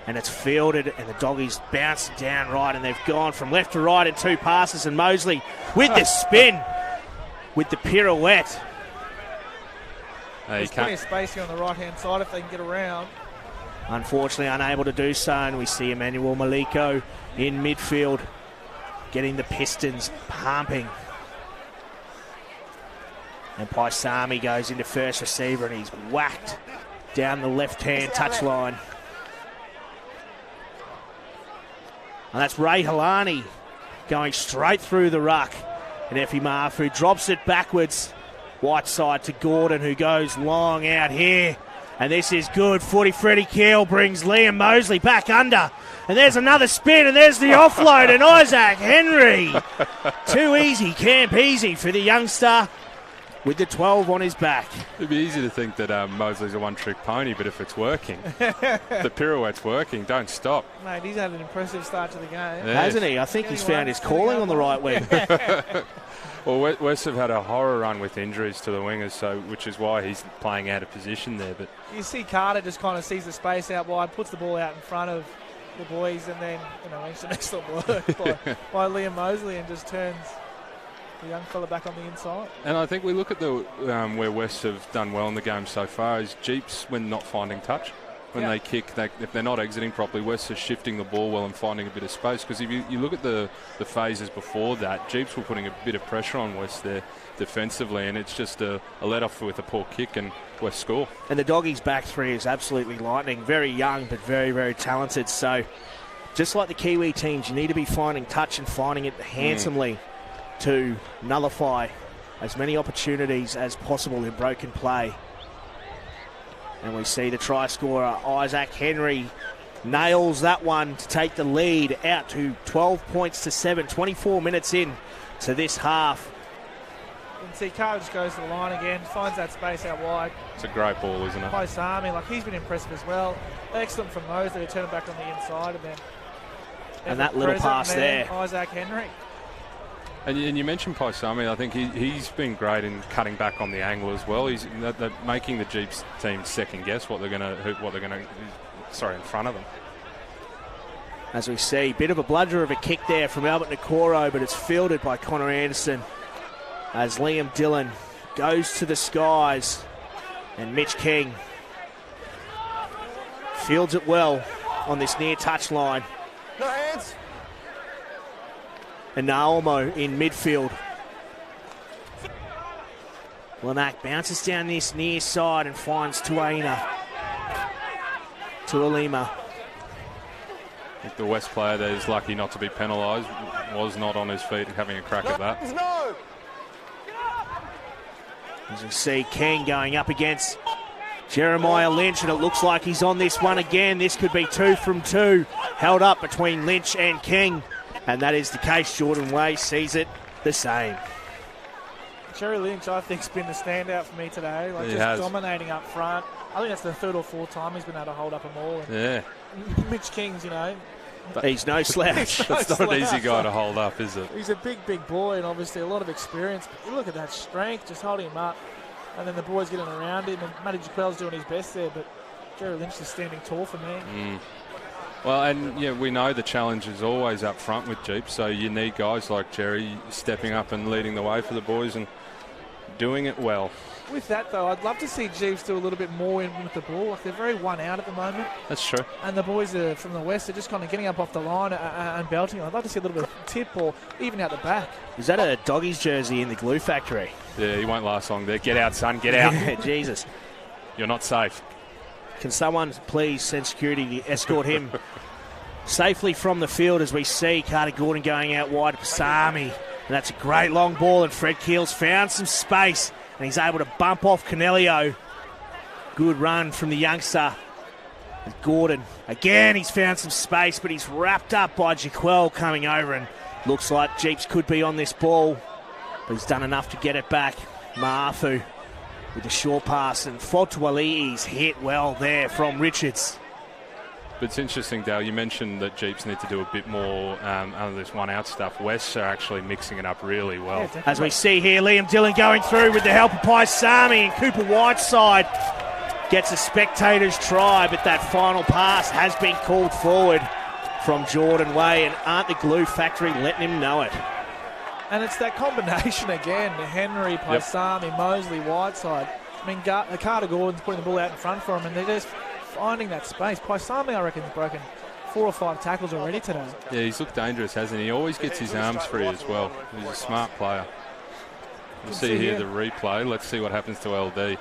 And it's fielded, and the Doggies bounce down right, and they've gone from left to right in two passes, and Mosley with the spin, with the pirouette.
There's plenty of space here on the right-hand side if they can get around.
Unfortunately unable to do so, and we see Emmanuel Maliko in midfield getting the Pistons pumping. And Paisami goes into first receiver, and he's whacked down the left-hand touchline. And that's Ray Halani going straight through the ruck. And Effie Mafu drops it backwards. White side to Gordon, who goes long out here. And this is good. Footy Freddie Keel brings Liam Mosley back under. And there's another spin, and there's the offload. And Isaac Henry. Too easy, camp easy for the youngster with the 12 on his back.
It'd be easy to think that Mosley's a one-trick pony, but if it's working, the pirouette's working, don't stop.
Mate, he's had an impressive start to the game.
Yes.
Hasn't he? I think he's found his calling on the right wing.
Well, West have had a horror run with injuries to the wingers, so which is why he's playing out of position there. But
you see Carter just kind of sees the space out wide, puts the ball out in front of the boys, and then makes some excellent work by Liam Mosley and just turns the young fella back on the inside.
And I think we look at the where West have done well in the game so far is Jeeps when not finding touch. When they kick, if they're not exiting properly, West is shifting the ball well and finding a bit of space. Because if you look at the phases before that, Jeeps were putting a bit of pressure on West there defensively, and it's just a let-off with a poor kick and West score.
And the Doggies' back three is absolutely lightning. Very young, but very, very talented. So just like the Kiwi teams, you need to be finding touch and finding it handsomely to nullify as many opportunities as possible in broken play. And we see the try scorer, Isaac Henry, nails that one to take the lead out to 12 points to 7, 24 minutes in to this half.
You can see Carter just goes to the line again, finds that space out wide.
It's a great ball, isn't it?
Paisami, he's been impressive as well. Excellent from Mosley to turn it back on the inside, and then
and that little pass there.
Isaac Henry.
And you mentioned Paisami. I think he's been great in cutting back on the angle as well. He's they're making the Jeeps team second guess what they're going to in front of them.
As we see, bit of a bludger of a kick there from Albert Nakoro, but it's fielded by Connor Anderson as Liam Dillon goes to the skies, and Mitch King fields it well on this near touchline.
No hands.
And Naomo in midfield. Lanac bounces down this near side and finds Tuaina. Tualima.
I think the West player there is lucky not to be penalised. Was not on his feet and having a crack at that.
No.
As we see King going up against Jeremiah Lynch, and it looks like he's on this one again. This could be 2 from 2. Held up between Lynch and King. And that is the case. Jordan Way sees it the same.
Jerry Lynch, I think, has been the standout for me today. Like, just dominating up front. I think that's the third or fourth time he's been able to hold up a ball.
Yeah.
Mitch King's, you know.
He's no slouch.
It's not an easy guy to hold up, is it?
He's a big boy and obviously a lot of experience. But you look at that strength, just holding him up. And then the boys getting around him. And Matty Jaquel's doing his best there. But Jerry Lynch is standing tall for me.
Well, and yeah, we know the challenge is always up front with Jeep, so you need guys like Jerry stepping up and leading the way for the boys and doing it well.
With that, though, I'd love to see Jeeves do a little bit more in with the ball. Like, they're very one out at the moment.
That's true.
And the boys from the west are just kind of getting up off the line and belting. I'd love to see a little bit of tip or even out the back.
Is that a Doggies jersey in the glue factory?
Yeah, he won't last long there. Get out, son, get out.
Yeah, Jesus.
You're not safe.
Can someone please send security to escort him safely from the field as we see Carter Gordon going out wide to Pasami. And that's a great long ball, and Fred Keels found some space and he's able to bump off Canelio. Good run from the youngster. And Gordon, again, he's found some space, but he's wrapped up by Jaquel coming over, and looks like Jeeps could be on this ball, but he's done enough to get it back. Maafu with a short pass, and Fotuali'i's hit well there from Richards.
But it's interesting, Dale, you mentioned that Jeeps need to do a bit more under this one-out stuff. Wests are actually mixing it up really well.
Yeah,
as we see here, Liam Dillon going through with the help of Paisami, and Cooper Whiteside gets a spectator's try, but that final pass has been called forward from Jordan Way, and aren't the glue factory letting him know it?
And it's that combination again, Henry, Paisami, Mosley, Whiteside. I mean, Carter Gordon's putting the ball out in front for him, and they're just finding that space. Paisami, I reckon, has broken 4 or 5 tackles already today.
Yeah, he's looked dangerous, hasn't he? He always gets his arms free as well. He's a smart player. We'll see here the replay. Let's see what happens to LD.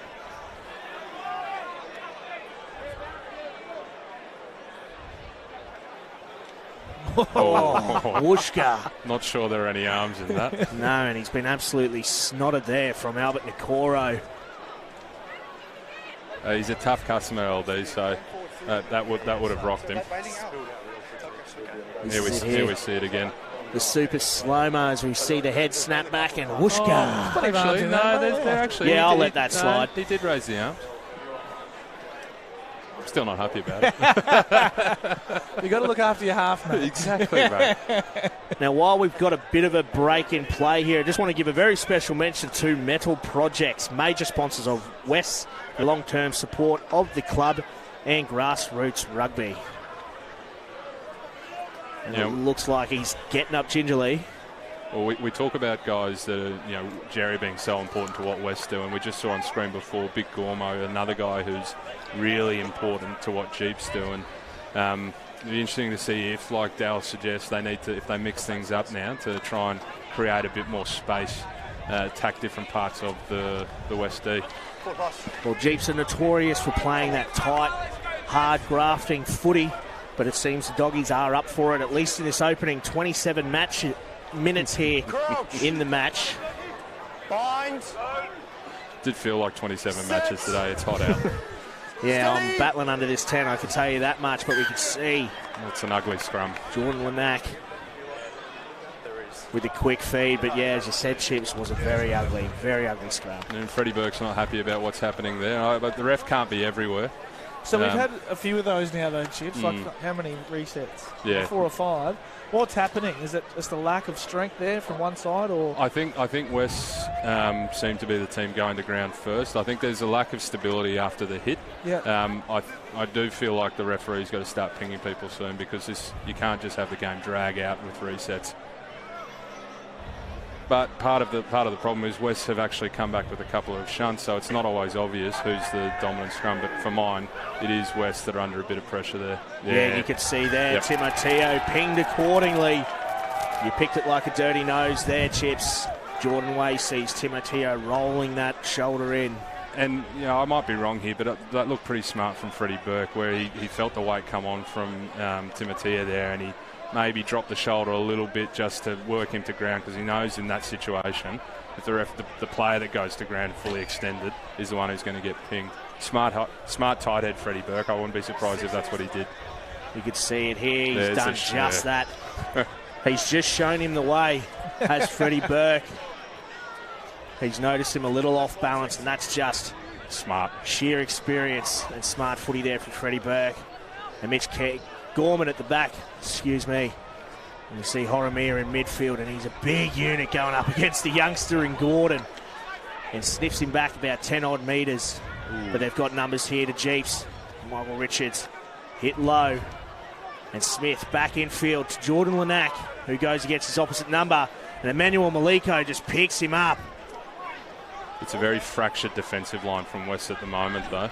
Oh, Wooshka.
Not sure there are any arms in that.
No, and he's been absolutely snotted there from Albert Nikoro.
He's a tough customer, LD, so that would have rocked him. Here we see it again.
The super slow-mo as we see the head snap back, and Wooshka.
Actually, no, they're actually...
Yeah, I'll let that slide.
He did raise the arms. I'm still not happy about it.
You've got to look after your half, mate.
Exactly, mate.
Now, while we've got a bit of a break in play here, I just want to give a very special mention to Metal Projects, major sponsors of West's long-term support of the club and grassroots rugby. And it looks like he's getting up gingerly.
Well, we talk about guys that are, Jerry being so important to what West's doing. We just saw on screen before Big Gormo, another guy who's really important to what Jeep's doing. It'd be interesting to see if, like Dale suggests, they need to, if they mix things up now to try and create a bit more space, attack different parts of the West D.
Well, Jeeps are notorious for playing that tight, hard grafting footy, but it seems the Doggies are up for it, at least in this opening 27 minutes here in the match.
Did feel like 27 matches today. It's hot out.
Yeah, I'm battling under this 10, I can tell you that much, but we can see
It's an ugly scrum.
Jordan Lamack with the quick feed, but yeah, as you said, Chips, was a very ugly scrum.
And Freddie Burke's not happy about what's happening there, but the ref can't be everywhere.
So we've had a few of those now, though, Chips. Like, how many resets?
Yeah.
4 or 5. What's happening? Is it just the lack of strength there from one side, or?
I think West seem to be the team going to ground first. I think there's a lack of stability after the hit.
Yeah.
I do feel like the referee's got to start pinging people soon, because you can't just have the game drag out with resets. But part of the problem is West have actually come back with a couple of shunts, so it's not always obvious who's the dominant scrum. But for mine, it is West that are under a bit of pressure there.
Yeah, you could see there, Timoteo pinged accordingly. You picked it like a dirty nose there, Chips. Jordan Way sees Timoteo rolling that shoulder in.
And, I might be wrong here, but that looked pretty smart from Freddie Burke, where he felt the weight come on from Timoteo there, and he maybe drop the shoulder a little bit just to work him to ground, because he knows in that situation, if the player that goes to ground fully extended is the one who's going to get pinged. Smart tight head Freddie Burke. I wouldn't be surprised if that's what he did.
You could see it here. He's done just that. He's just shown him the way, has Freddie Burke. He's noticed him a little off balance, and that's just
Smart.
sheer experience and smart footy there from Freddie Burke. And Mitch Gorman at the back, excuse me. And you see Horomir in midfield, and he's a big unit going up against the youngster in Gordon. And sniffs him back about 10 odd metres. But they've got numbers here to Jeeps. Michael Richards hit low. And Smith back infield to Jordan Lanack, who goes against his opposite number. And Emmanuel Maliko just picks him up.
It's a very fractured defensive line from West at the moment, though.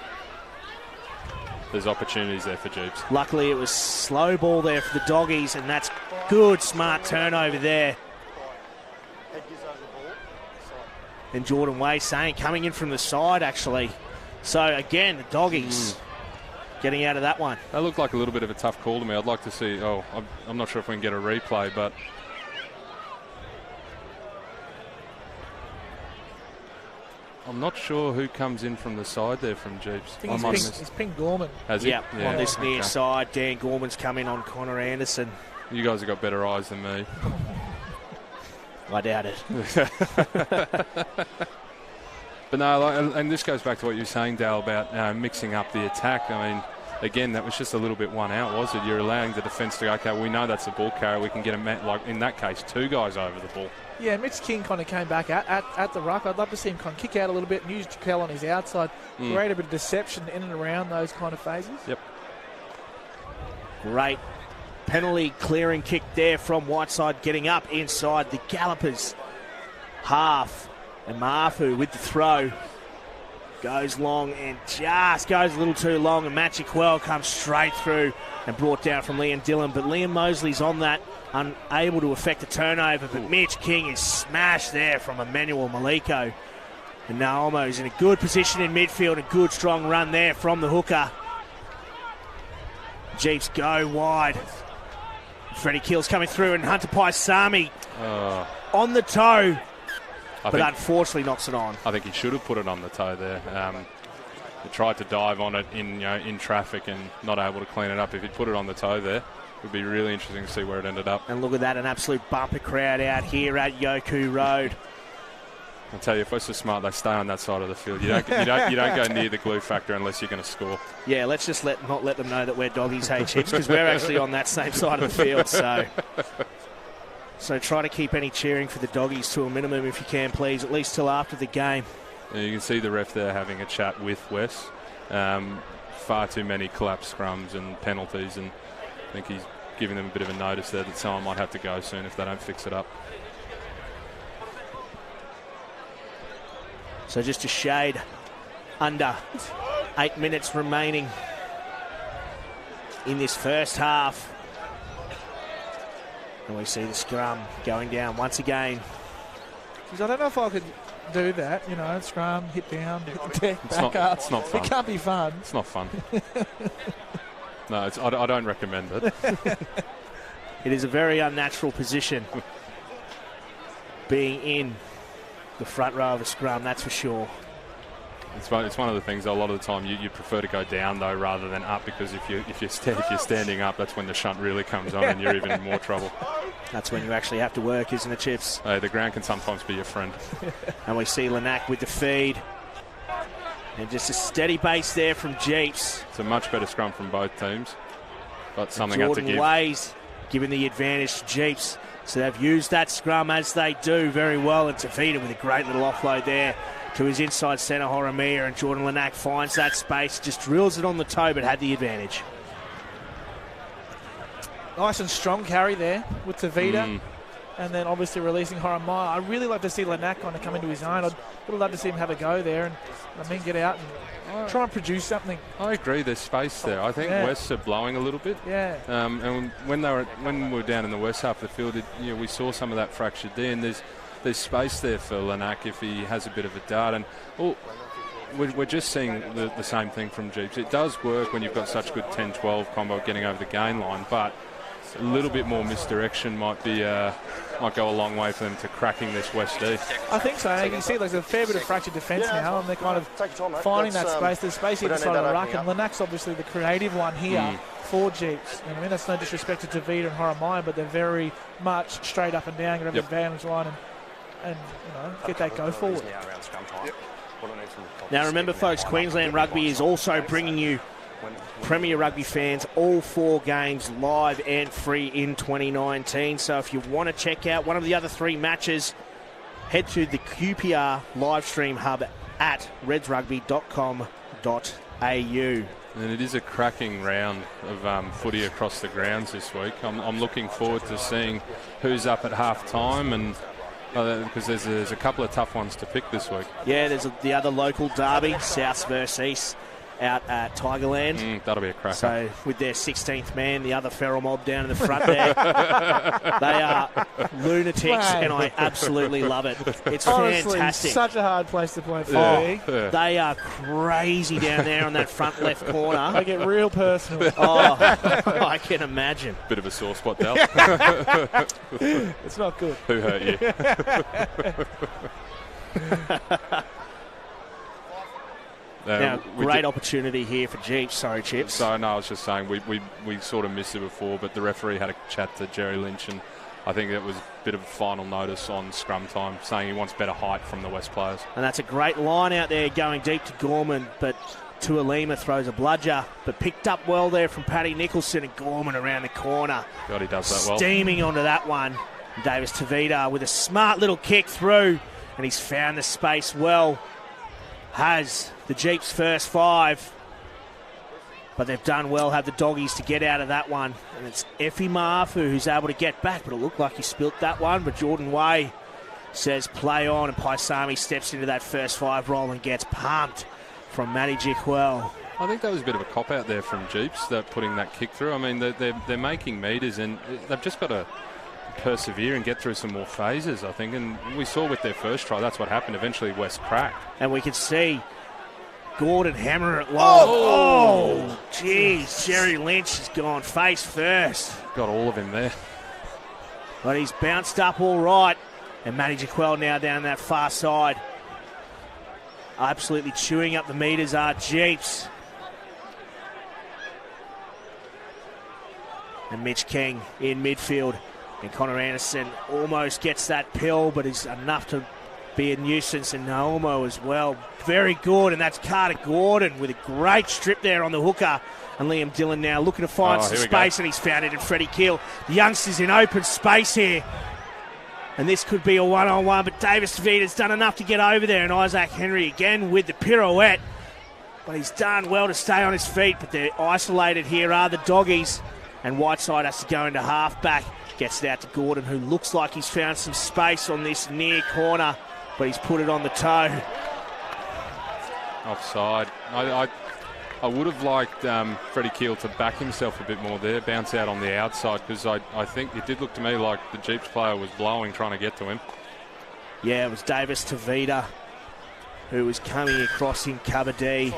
There's opportunities there for Jeeps.
Luckily, it was slow ball there for the Doggies, and that's good, smart turnover there. And Jordan Way saying, coming in from the side, actually. So, again, the Doggies getting out of that one.
That looked like a little bit of a tough call to me. I'd like to see... I'm not sure if we can get a replay, but... I'm not sure who comes in from the side there from Jeeps.
I think he's pinged Gorman.
Has he?
Yeah, on this near side. Dan Gorman's come in on Connor Anderson.
You guys have got better eyes than me.
I doubt it.
But no, and this goes back to what you were saying, Dale, about mixing up the attack. I mean, again, that was just a little bit one out, was it? You're allowing the defence to go, okay, we know that's the ball carrier. We can get like in that case, 2 guys over the ball.
Yeah, Mitch King kind of came back at the ruck. I'd love to see him kind of kick out a little bit and use Jaquel on his outside. Create a bit of deception in and around those kind of phases.
Yep.
Great penalty clearing kick there from Whiteside, getting up inside the Gallopers half. And Mafu with the throw goes long and just goes a little too long, and Matt Jaquel comes straight through and brought down from Liam Dillon. But Liam Mosley's on that, unable to affect the turnover. But Mitch King is smashed there from Emmanuel Maliko. And Naomo's in a good position in midfield. A good strong run there from the hooker. Jeeps go wide. Freddie Keel's coming through, and Hunter Paisami on the toe. But unfortunately knocks it on.
I think he should have put it on the toe there. He tried to dive on it in traffic and not able to clean it up. If he'd put it on the toe there, it would be really interesting to see where it ended up.
And look at that, an absolute bumper crowd out here at Yoku Road.
I'll tell you, if West are smart, they stay on that side of the field. You don't go near the glue factor unless you're going to score.
Yeah, let's just not let them know that we're Doggies Hey Chips, because we're actually on that same side of the field. So try to keep any cheering for the Doggies to a minimum if you can, please, at least till after the game.
Yeah, you can see the ref there having a chat with Wes. Far too many collapsed scrums and penalties, and I think he's giving them a bit of a notice there that someone might have to go soon if they don't fix it up.
So just a shade under 8 minutes remaining in this first half. And we see the scrum going down once again.
I don't know if I could do that, scrum, hit down, hit the deck, back up.
It's not fun.
It can't be fun.
It's not fun. No, I don't recommend it.
It is a very unnatural position, being in the front row of a scrum, that's for sure.
It's one of the things, a lot of the time, you prefer to go down, though, rather than up, because if you're standing up, that's when the shunt really comes on and you're even in more trouble.
That's when you actually have to work, isn't it, Chips?
The ground can sometimes be your friend.
And we see Lanack with the feed. And just a steady base there from Jeeps.
It's a much better scrum from both teams, but something had to give.
Jordan Ways giving the advantage to Jeeps. So they've used that scrum as they do very well. And Tavita with a great little offload there to his inside centre, Horomir, and Jordan Lanack finds that space, just drills it on the toe, but had the advantage.
Nice and strong carry there with Tavita. And then obviously releasing Horomir. I'd really like to see Lanack kind of come into his own. I'd love to see him have a go there and get out and try and produce something.
I agree, there's space there. I think Wests are blowing a little bit.
Yeah.
And when we were down in the west half of the field, we saw some of that fractured there, and there's space there for Lanack if he has a bit of a dart. And we're just seeing the same thing from Jeeps. It does work when you've got such good 10-12 combo getting over the gain line, but a little bit more misdirection might go a long way for them to cracking this West D.
I think so. You can see there's a fair bit of fractured defence now, and they're kind of finding that space. There's space either side of the ruck, and Lanack's obviously the creative one here for Jeeps. I mean, that's no disrespect to Tavita and Horomir, but they're very much straight up and down, going over the advantage line and get that go forward.
Now remember, folks, Queensland Rugby is also bringing you Premier Rugby fans all 4 games live and free in 2019. So if you want to check out one of the other 3 matches, head to the QPR live stream hub at redsrugby.com.au.
And it is a cracking round of footy across the grounds this week. I'm looking forward to seeing who's up at half-time, and because there's a couple of tough ones to pick this week.
Yeah, there's the other local derby, Souths versus East, out at Tigerland.
That'll be a cracker.
So with their 16th man, the other feral mob down in the front there, they are lunatics, and I absolutely love it. It's
honestly
fantastic.
Such a hard place to play footy.
They are crazy down there on that front left corner.
They get real personal.
Oh, I can imagine.
Bit of a sore spot, Dal.
It's not good.
Who hurt you?
Now, great opportunity here for Jeeps. Sorry, Chips.
So, no, I was just saying we sort of missed it before, but the referee had a chat to Jerry Lynch, and I think it was a bit of a final notice on scrum time, saying he wants better height from the West players.
And that's a great line out there going deep to Gorman, but Tualima throws a bludger, but picked up well there from Paddy Nicholson, and Gorman around the corner.
God, he does that well.
Steaming onto that one. Davis Tavita with a smart little kick through, and he's found the space well. Has the Jeeps' first 5, but they've done well, have the doggies to get out of that one. And it's Effie Mafu who's able to get back, but it looked like he spilt that one. But Jordan Way says play on, and Paisami steps into that first 5 roll and gets pumped from Matty Jikwell.
I think that was a bit of a cop-out there from Jeeps, that putting that kick through. I mean, they're making metres, and they've just got to persevere and get through some more phases, I think. And we saw with their first try, that's what happened. Eventually, West cracked.
And we could see Gordon hammer it low. Oh, jeez. Jerry Lynch has gone face first.
Got all of him there.
But he's bounced up all right. And Matty Jaquel now down that far side. Absolutely chewing up the metres are Jeeps. And Mitch King in midfield. And Connor Anderson almost gets that pill, but is enough to be a nuisance. And Naomo as well. Very good. And that's Carter Gordon with a great strip there on the hooker. And Liam Dillon now looking to find some space, and he's found it in Freddie Keel. The youngsters in open space here. And this could be a one-on-one, but Davis Vita's done enough to get over there. And Isaac Henry again with the pirouette. But he's done well to stay on his feet, but they're isolated here are the doggies. And Whiteside has to go into half-back. Gets it out to Gordon, who looks like he's found some space on this near corner, but he's put it on the toe.
Offside. I would have liked Freddie Keel to back himself a bit more there, bounce out on the outside, because I think it did look to me like the Jeeps player was blowing trying to get to him.
Yeah, it was Davis Tavita who was coming across in cover D.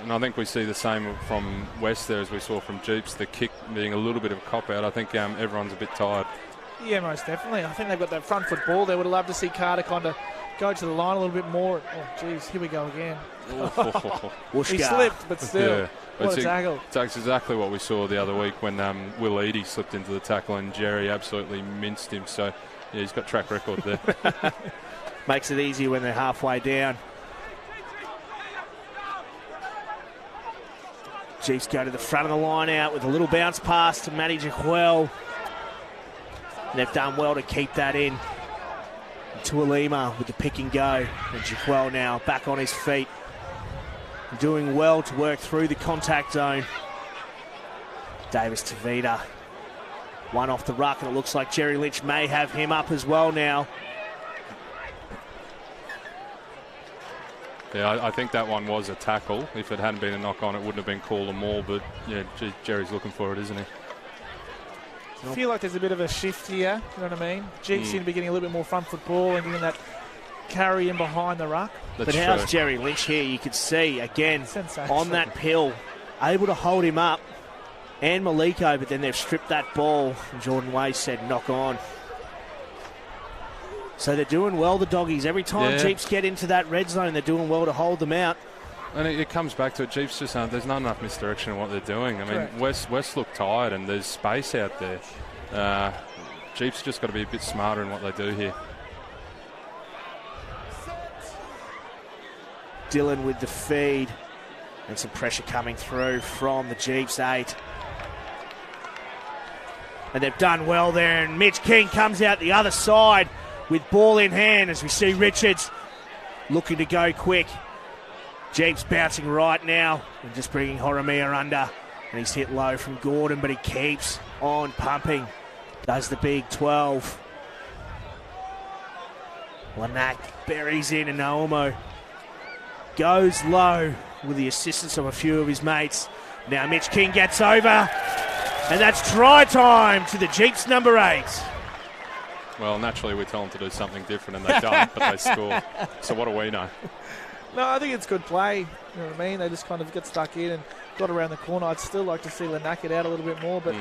And I think we see the same from West there as we saw from Jeeps, the kick being a little bit of a cop-out. I think everyone's a bit tired.
Yeah, most definitely. I think they've got that front foot ball. They would have loved to see Carter kind of go to the line a little bit more. Oh, geez, here we go again. He slipped, but still,
yeah.
What a tackle.
That's exactly what we saw the other week when Will Eadie slipped into the tackle and Jerry absolutely minced him. So, yeah, he's got track record there.
Makes it easy when they're halfway down. Chiefs go to the front of the line out with a little bounce pass to Matty Jaquel. They've done well to keep that in. Tualima with the pick and go. And Jaquel now back on his feet. Doing well to work through the contact zone. Davis Tavita. One off the ruck, and it looks like Jerry Lynch may have him up as well now.
Yeah, I think that one was a tackle. If it hadn't been a knock on, it wouldn't have been called a maul. But yeah, Jerry's looking for it, isn't he?
I feel like there's a bit of a shift here. You know what I mean? Jeeps seem to be getting a little bit more front foot ball and getting that carry in behind the ruck.
But how's Jerry Lynch here? You could see again on that pill, able to hold him up, and Maliko. But then they've stripped that ball. And Jordan Way said, "Knock on." So they're doing well, the doggies. Every time Jeeps get into that red zone, they're doing well to hold them out.
And it comes back to it. Jeeps just there's not enough misdirection in what they're doing. I mean, West look tired, and there's space out there. Jeeps just got to be a bit smarter in what they do here.
Dillon with the feed. And some pressure coming through from the Jeeps 8. And they've done well there. And Mitch King comes out the other side with ball in hand as we see Richards looking to go quick. Jeeps bouncing right now and just bringing Horomia under. And he's hit low from Gordon, but he keeps on pumping. Does the big 12. Lanac buries in and Naomo goes low with the assistance of a few of his mates. Now Mitch King gets over, and that's try time to the Jeeps number 8.
Well, naturally we tell them to do something different and they don't, but they score. So what do we know?
No, I think it's good play. You know what I mean? They just kind of get stuck in and got around the corner. I'd still like to see Lanac get out a little bit more, but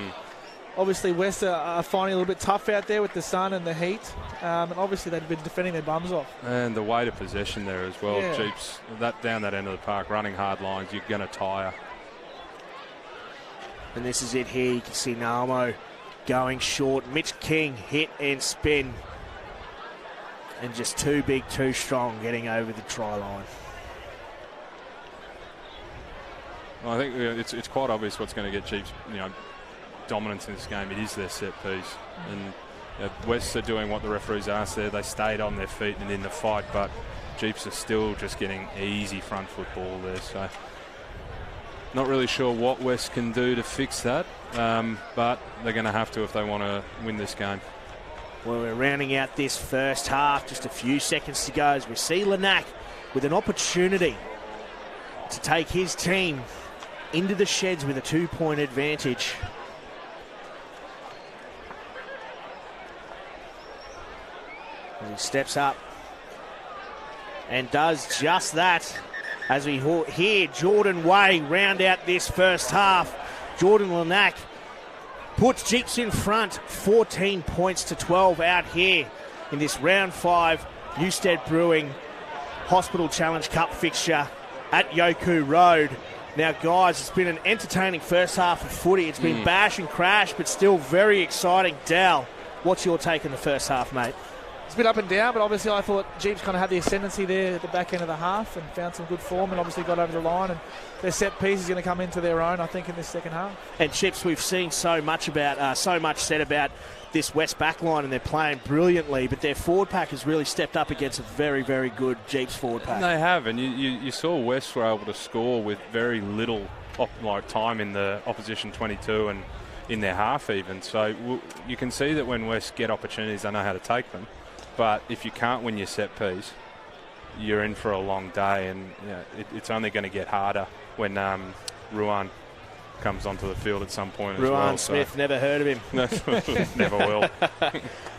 obviously West are finding it a little bit tough out there with the sun and the heat. And obviously they've been defending their bums off. And
the weight of possession there as well. Yeah. Jeeps, down that end of the park, running hard lines, you're going to tire.
And this is it here. You can see Namo going short. Mitch King hit and spin. And just too big, too strong getting over the try line.
Well, I think it's quite obvious what's going to get Jeeps, dominance in this game. It is their set piece. And West are doing what the referees asked there. They stayed on their feet and in the fight, but Jeeps are still just getting easy front foot ball there. So not really sure what West can do to fix that, but they're going to have to if they want to win this game.
Well, we're rounding out this first half. Just a few seconds to go as we see Lanac with an opportunity to take his team into the sheds with a 2-point advantage. As he steps up and does just that as we hear Jordan Way round out this first half. Jordan Lanac puts Jeeps in front, 14 points to 12 out here in this round 5 Newstead Brewing Hospital Challenge Cup fixture at Yoku Road. Now, guys, it's been an entertaining first half of footy. It's been bash and crash, but still very exciting. Dal, what's your take on the first half, mate?
It's been up and down, but obviously I thought Jeeps kind of had the ascendancy there at the back end of the half and found some good form and obviously got over the line, and their set piece is going to come into their own, I think, in this second half.
And Chips, we've seen so much said about this West back line, and they're playing brilliantly, but their forward pack has really stepped up against a very, very good Jeeps forward pack.
They have, and you saw West were able to score with very little time in the opposition 22 and in their half even. So you can see that when West get opportunities, they know how to take them. But if you can't win your set piece, you're in for a long day, and it's only going to get harder when Ruan comes onto the field at some point as well.
Ruan Smith, never heard of him.
Never will.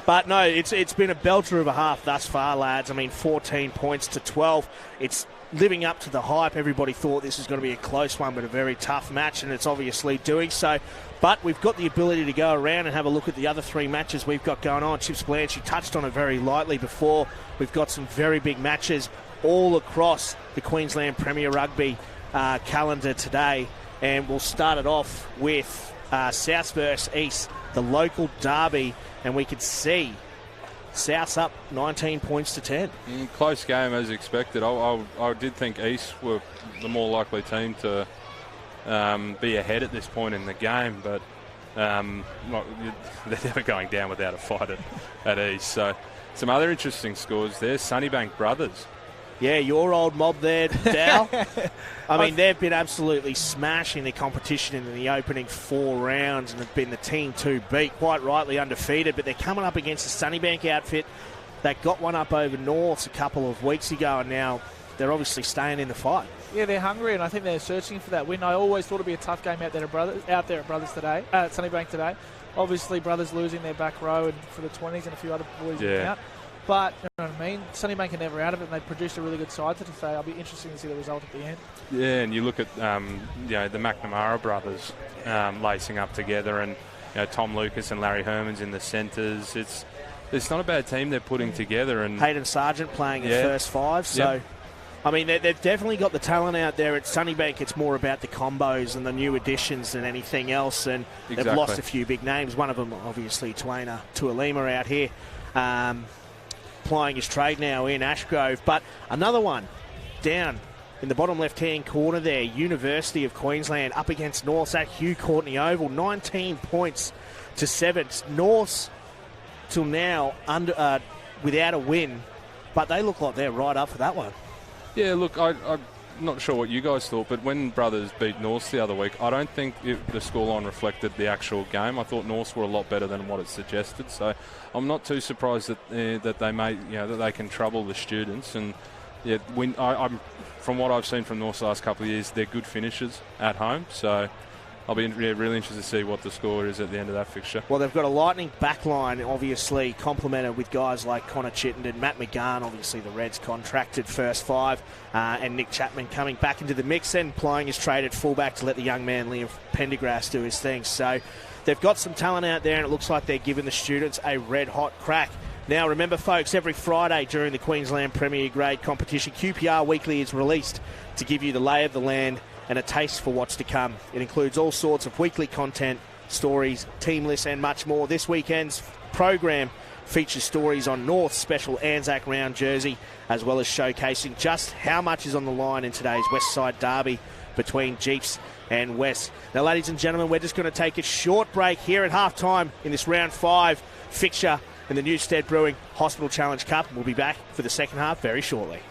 But no, it's been a belter of a half thus far, lads. I mean, 14 points to 12. It's living up to the hype. Everybody thought this was going to be a close one, but a very tough match, and it's obviously doing so. But we've got the ability to go around and have a look at the other 3 matches we've got going on. Chips Blanche, you touched on it very lightly before. We've got some very big matches all across the Queensland Premier Rugby calendar today. And we'll start it off with South versus East, the local derby. And we can see South's up 19 points to 10.
Close game as expected. I did think East were the more likely team to be ahead at this point in the game, but they're never going down without a fight at East. So some other interesting scores there. Sunnybank Brothers.
Yeah, your old mob there, Dal. I mean, they've been absolutely smashing the competition in the opening 4 rounds and have been the team to beat, quite rightly undefeated, but they're coming up against a Sunnybank outfit that got one up over Norths a couple of weeks ago, and now they're obviously staying in the fight.
Yeah, they're hungry, and I think they're searching for that win. I always thought it'd be a tough game out there at Brothers today, at Sunnybank today. Obviously, Brothers losing their back row and for the 20s and a few other boys out. But, you know what I mean, Sunnybank are never out of it, and they've produced a really good side today. I'll be interested to see the result at the end.
Yeah, and you look at the McNamara brothers lacing up together, and Tom Lucas and Larry Herman's in the centres. It's not a bad team they're putting together. And
Hayden Sargent playing at first 5, so... Yep. I mean, they've definitely got the talent out there. At Sunnybank, it's more about the combos and the new additions than anything else, and they've lost a few big names. One of them, obviously, Tualima out here, plying his trade now in Ashgrove. But another one down in the bottom left-hand corner there, University of Queensland up against Norths at Hugh Courtney Oval, 19 points to 7. Norths till now without a win, but they look like they're right up for that one.
Yeah, look, I'm not sure what you guys thought, but when Brothers beat Norths the other week, I don't think the scoreline reflected the actual game. I thought Norths were a lot better than what it suggested, so I'm not too surprised that that they can trouble the students. And yeah, I'm from what I've seen from Norths the last couple of years, they're good finishers at home, so I'll be really interested to see what the score is at the end of that fixture.
Well, they've got a lightning backline, obviously, complemented with guys like Connor Chittenden, Matt McGahn, obviously the Reds contracted first 5, and Nick Chapman coming back into the mix and playing his trade at fullback to let the young man Liam Pendergrass do his thing. So they've got some talent out there, and it looks like they're giving the students a red-hot crack. Now, remember, folks, every Friday during the Queensland Premier Grade competition, QPR Weekly is released to give you the lay of the land and a taste for what's to come. It includes all sorts of weekly content, stories, team lists and much more. This weekend's program features stories on North's special Anzac Round jersey, as well as showcasing just how much is on the line in today's West Side derby between Jeeps and West. Now, ladies and gentlemen, we're just going to take a short break here at halftime in this round 5 fixture in the Newstead Brewing Hospital Challenge Cup. We'll be back for the second half very shortly.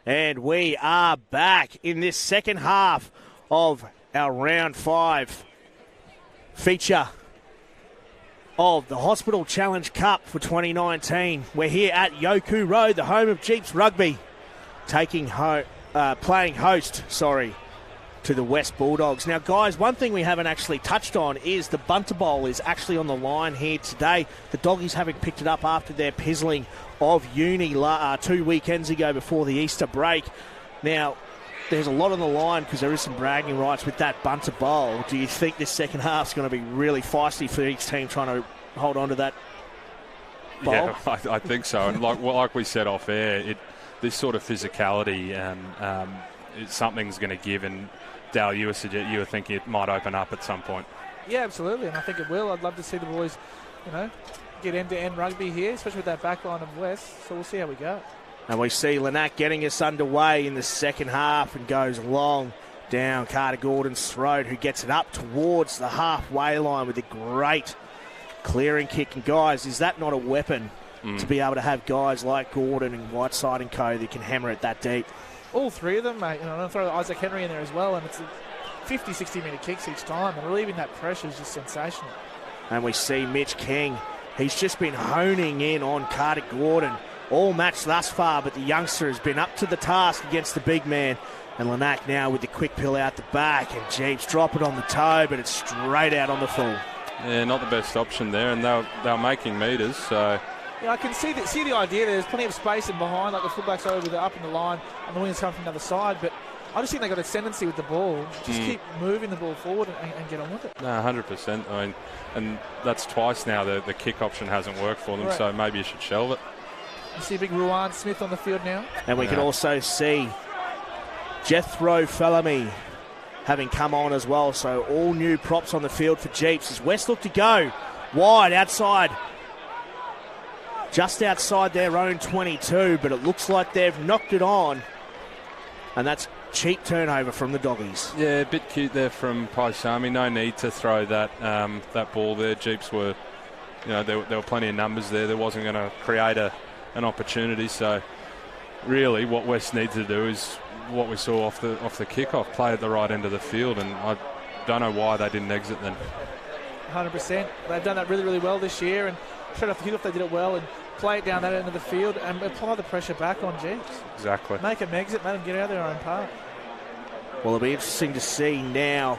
And we are back in this second half of our round 5 feature of the Hospital Challenge Cup for 2019. We're here at Yoku Road, the home of Jeeps Rugby, playing host to the West Bulldogs. Now, guys, one thing we haven't actually touched on is the Bunter Bowl is actually on the line here today. The Doggies having picked it up after their pizzling of uni 2 weekends ago before the Easter break. Now, there's a lot on the line because there is some bragging rights with that Bunter Bowl. Do you think this second half's going to be really feisty for each team trying to hold on to that bowl?
Yeah, I think so. And like we said off air, this sort of physicality and something's going to give. And Dale, you were thinking it might open up at some point.
Yeah, absolutely, and I think it will. I'd love to see the boys, get end-to-end rugby here, especially with that back line of West. So we'll see how we go.
And we see Lanac getting us underway in the second half and goes long down Carter Gordon's throat, who gets it up towards the halfway line with a great clearing kick. And guys, is that not a weapon to be able to have guys like Gordon and Whiteside and co that can hammer it that deep?
All three of them, mate. I'm going to throw Isaac Henry in there as well, and it's 50, 60-metre kicks each time, and relieving that pressure is just sensational.
And we see Mitch King. He's just been honing in on Carter Gordon all match thus far, but the youngster has been up to the task against the big man. And Lanac now with the quick pill out the back, and Jeeps drop it on the toe, but it's straight out on the full.
Yeah, not the best option there, and they're making metres, so...
Yeah, I can see the idea there. There's plenty of space in behind, like the fullbacks over with it up in the line, and the wingers come from the other side. But I just think they've got a tendency with the ball. Just keep moving the ball forward and get on with it.
No, 100%. I mean, and that's twice now the kick option hasn't worked for them,
Right.
So maybe you should shelve it.
You see big Ruan Smith on the field now.
And we can also see Jethro Fellamy having come on as well. So all new props on the field for Jeeps as West look to go wide outside. Just outside their own 22, but it looks like they've knocked it on. And that's cheap turnover from the Doggies.
Yeah, a bit cute there from Paisami. No need to throw that ball there. Jeeps were, there were plenty of numbers there. There wasn't going to create an opportunity. So really what West needs to do is what we saw off the kickoff, play at the right end of the field. And I don't know why they didn't exit then.
100%. They've done that really, really well this year. And straight off the kickoff, they did it well. And play it down that end of the field and apply the pressure back on Jeeps.
Exactly.
Make them exit, make them get out of their own part.
Well, it'll be interesting to see now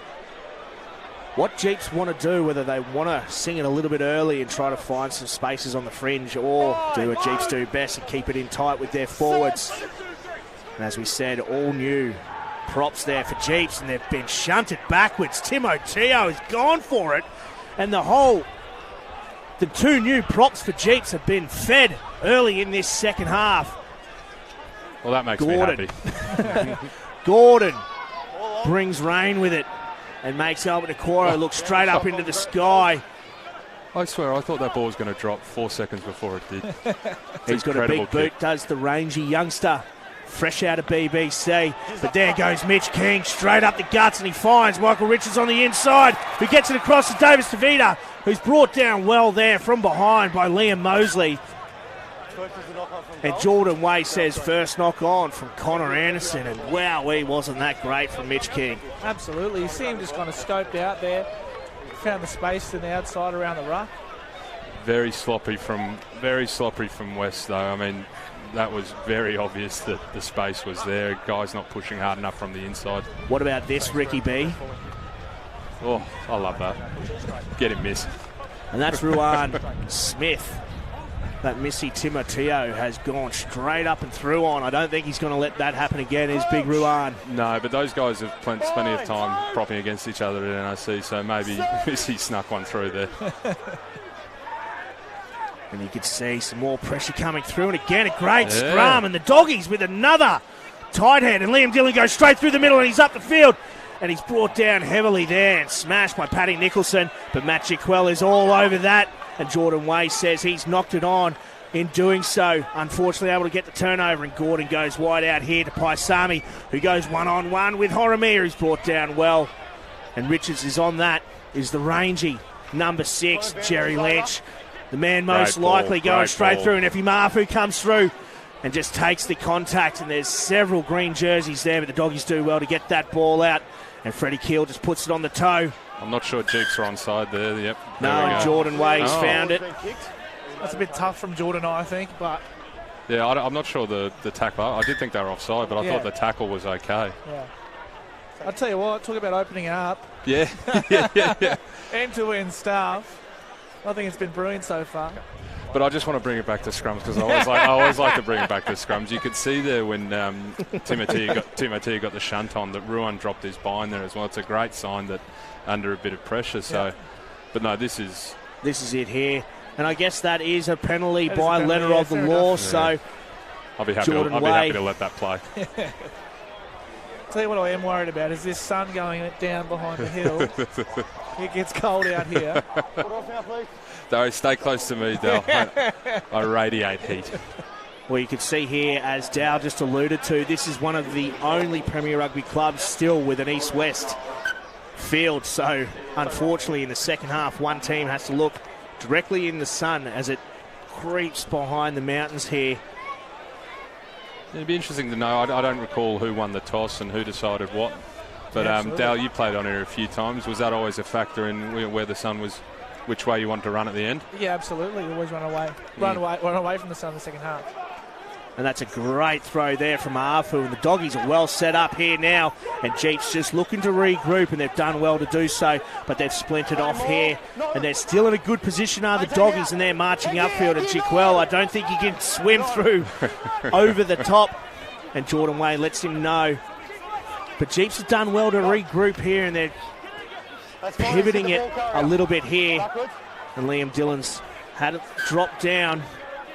what Jeeps want to do, whether they want to sing it a little bit early and try to find some spaces on the fringe, or do what Jeeps do best and keep it in tight with their forwards. And as we said, all new props there for Jeeps, and they've been shunted backwards. Timoteo has gone for it, and the two new props for Jeeps have been fed early in this second half.
Well, that makes me happy.
Gordon brings rain with it and makes Albert Okoro look straight up into the sky.
I swear, I thought that ball was going to drop 4 seconds before it did.
He's got a big boot, does the rangy youngster. Fresh out of BBC. But there goes Mitch King, straight up the guts, and he finds Michael Richards on the inside, who gets it across to Davis Tavita, who's brought down well there from behind by Liam Mosley. And Jordan Way says first knock on from Connor Anderson, and wowee, wasn't that great from Mitch King.
Absolutely. You see him just kind of scoped out there, found the space on the outside around the ruck.
Very sloppy from West, though. I mean, that was very obvious that the space was there. Guys not pushing hard enough from the inside.
What about this, Ricky B?
Oh, I love that. Get him, miss.
And that's Ruan Smith. That Missy Timoteo has gone straight up and through on. I don't think he's going to let that happen again, is Big Ruan.
No, but those guys have spent plenty of time propping against each other at NRC, so maybe Missy snuck one through there.
And you could see some more pressure coming through. And again, a great scrum. And the Doggies with another tight head. And Liam Dillon goes straight through the middle, and he's up the field. And he's brought down heavily there and smashed by Paddy Nicholson. But Matt Jaquel is all over that. And Jordan Way says he's knocked it on in doing so. Unfortunately, able to get the turnover. And Gordon goes wide out here to Paisami, who goes one-on-one with Horomir, who's brought down well. And Richards is on that, is the rangy number 6, Jerry Lynch. The man most likely going straight through, and Effie Mafu comes through and just takes the contact, and there's several green jerseys there, but the Doggies do well to get that ball out, and Freddie Keel just puts it on the toe
I'm not sure Jeeps are onside there. Yep.
No,
there we
and
go.
Jordan Wade's
Oh.
found it.
That's a bit tough from Jordan, I think, but
Yeah, I'm not sure the tackle. I did think they were offside, but I
Yeah.
thought the tackle was okay.
yeah. I'll tell you what, talk about opening up.
Yeah, yeah.
End-to-end stuff. I think it's been brilliant so far.
But I just want to bring it back to scrums because I always like to bring it back to scrums. You could see there when Timothy got the shunt on that Ruan dropped his bind there as well. It's a great sign that under a bit of pressure. So, but no, this is
it here. And I guess that is a penalty
That is
by
a penalty,
letter
yeah,
of the
fair
law.
enough.
So
I'll be happy.
Jordan
I'll be happy
Wade.
to let that play.
Tell you what I am worried about is this sun going down behind the hill. It gets cold out here.
Though, stay close to me, Dal. I radiate heat.
well, you can see here, as Dow just alluded to, this is one of the only Premier Rugby clubs still with an east-west field. So unfortunately in the second half, one team has to look directly in the sun as it creeps behind the mountains here.
It'd be interesting to know. I don't recall who won the toss and who decided what. But Dal, you played on here a few times. Was that always a factor in where the sun was, which way you wanted to run at the end?
Yeah, absolutely. You always run away from the sun in the second half.
And that's a great throw there from Afu. And the Doggies are well set up here now. And Jeeps just looking to regroup, and they've done well to do so. But they've splintered off here. And they're still in a good position, are the Doggies, and they're marching upfield. And Jiquel, I don't think he can swim through over the top. And Jordan Wade lets him know. But Jeeps have done well to regroup here, and they're pivoting it a little bit here. And Liam Dillon's had it drop down,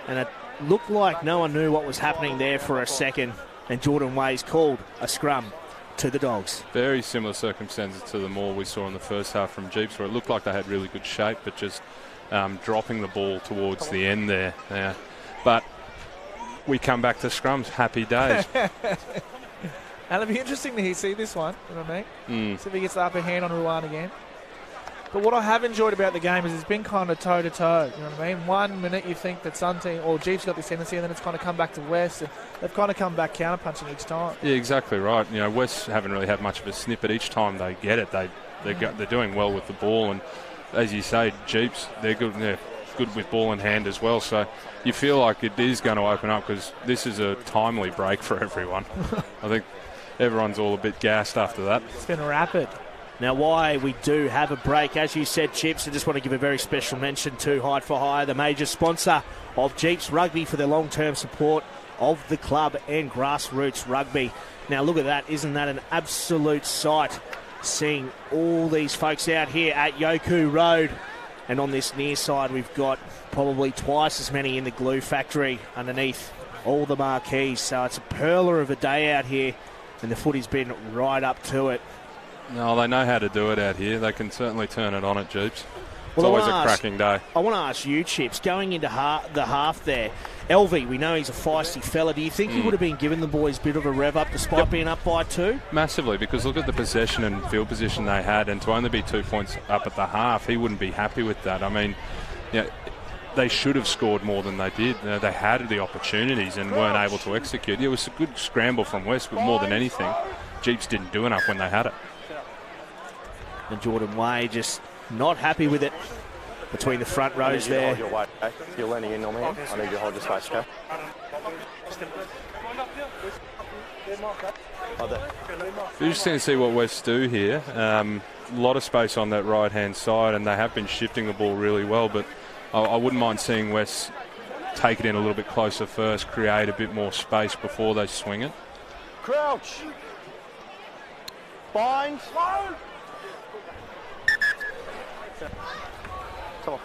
and it looked like no one knew what was happening there for a second. And Jordan Wade's called a scrum to the Dogs.
Very similar circumstances to the maul we saw in the first half from Jeeps, where it looked like they had really good shape, but just dropping the ball towards the end there. Yeah. But we come back to scrums. Happy days.
And it'll be interesting to see this one, you know what I mean? See if he gets the upper hand on Ruan again. But what I have enjoyed about the game is it's been kind of toe-to-toe, you know what I mean? 1 minute you think that Sun team, or Jeeps got this tendency, and then it's kind of come back to West, and they've kind of come back counter-punching each time.
Yeah, exactly right. You know, West haven't really had much of a snippet. Each time they get it, they're doing well with the ball, and as you say, Jeeps, they're good with ball in hand as well. So you feel like it is going to open up because this is a timely break for everyone. I think everyone's all a bit gassed after that.
It's been rapid.
Now, why we do have a break, as you said, Chips, I just want to give a very special mention to Hide for Hire, the major sponsor of Jeeps Rugby, for their long-term support of the club and grassroots rugby. Now, look at that. Isn't that an absolute sight, seeing all these folks out here at Yoku Road? And on this near side, we've got probably twice as many in the glue factory underneath all the marquees. So it's a perler of a day out here, and the footy's been right up to it.
No, they know how to do it out here. They can certainly turn it on at Jeeps. It's
Well,
always a cracking day.
I want to ask you, Chips, going into the half there, LV, we know he's a feisty fella. Do you think he would have been giving the boys a bit of a rev up despite being up by 2?
Massively, because look at the possession and field position they had, and to only be 2 points up at the half, he wouldn't be happy with that. I mean, they should have scored more than they did. They had the opportunities and weren't able to execute. It was a good scramble from West, but more than anything, Jeeps didn't do enough when they had it.
And Jordan Wade just not happy with it between the front rows there.
Hold your weight, okay? You're leaning in on me. I need you to hold your space, okay?
Interesting to see what West do here. A lot of space on that right-hand side, and they have been shifting the ball really well, but I wouldn't mind seeing West take it in a little bit closer first, create a bit more space before they swing it.
Crouch. Bind. Come on.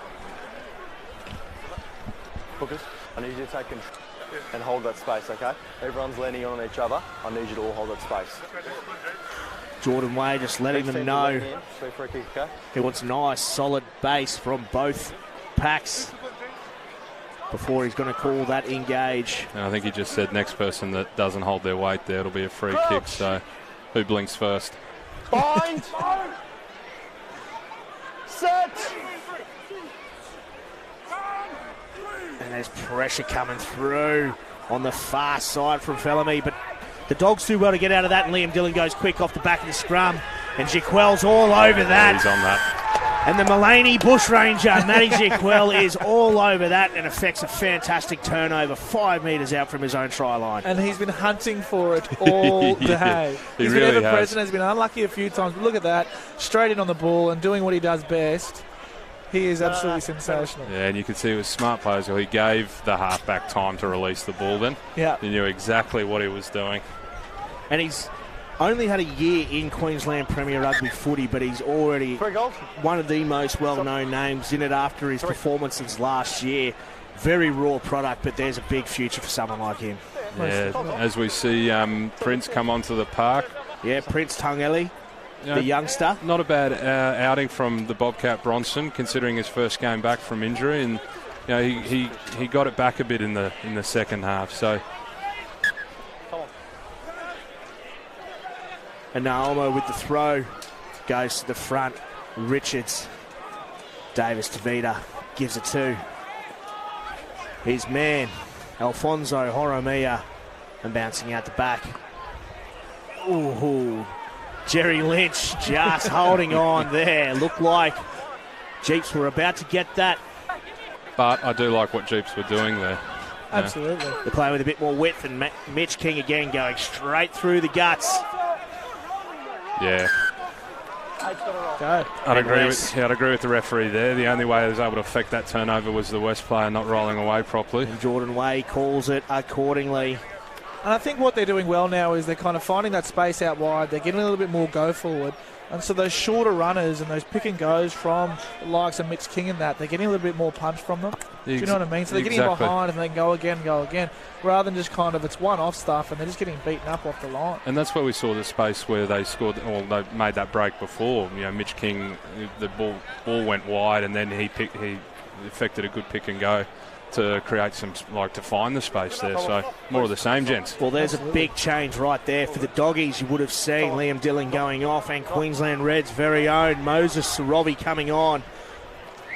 Hookers, I need you to take control and hold that space, okay? Everyone's leaning on each other. I need you to all hold that space.
Jordan Wade just letting them know
For a kick, okay?
he wants a nice, solid base from both packs before he's going to call that engage.
And I think he just said next person that doesn't hold their weight there, it'll be a free kick, so who blinks first?
Bind. Set.
And there's pressure coming through on the far side from Fellamy, but the Dogs do well to get out of that, and Liam Dillon goes quick off the back of the scrum. And Jaquel's all over that.
He's on that.
And the Mulaney Bushranger, Matty Jaquel, is all over that and effects a fantastic turnover 5 metres out from his own try line.
And he's been hunting for it all day.
He
He's
really
been ever
has.
present, has been unlucky a few times, but look at that. Straight in on the ball and doing what he does best. He is absolutely sensational.
Yeah, and you can see it was smart players. He gave the halfback time to release the ball then.
Yeah.
He knew exactly what he was doing.
And he's only had a year in Queensland Premier Rugby footy, but he's already one of the most well-known names in it after his performances last year. Very raw product, but there's a big future for someone like him.
Yeah, as we see Prince come onto the park.
Yeah, Prince Tungeli,
You know,
the youngster.
Not a bad outing from the Bobcat Bronson, considering his first game back from injury, and you know he got it back a bit in the second half. So.
And Naomo with the throw goes to the front. Richards, Davis Tavita gives it to his man, Alfonso Horomia, and bouncing out the back. Ooh, Jerry Lynch just holding on there. Looked like Jeeps were about to get that.
But I do like what Jeeps were doing there.
Absolutely.
They're playing with a bit more width, and Mitch King again going straight through the guts.
Yeah.
Go.
I'd agree with the referee there. The only way he was able to affect that turnover was the West player not rolling away properly.
And Jordan Way calls it accordingly.
And I think what they're doing well now is they're kind of finding that space out wide. They're getting a little bit more go forward. And so those shorter runners and those pick and goes from the likes of Mitch King and that, they're getting a little bit more punch from them. Do you know what I mean? So they're getting behind and they can go again, rather than just kind of it's one-off stuff and they're just getting beaten up off the line.
And that's where we saw the space where they scored, or they made that break before. You know, Mitch King, the ball went wide, and then he effected a good pick and go to create some, to find the space there. So more of the same, gents.
Well, there's a big change right there for the Doggies. You would have seen Liam Dillon going off, and Queensland Reds' very own Moses Sorobi coming on.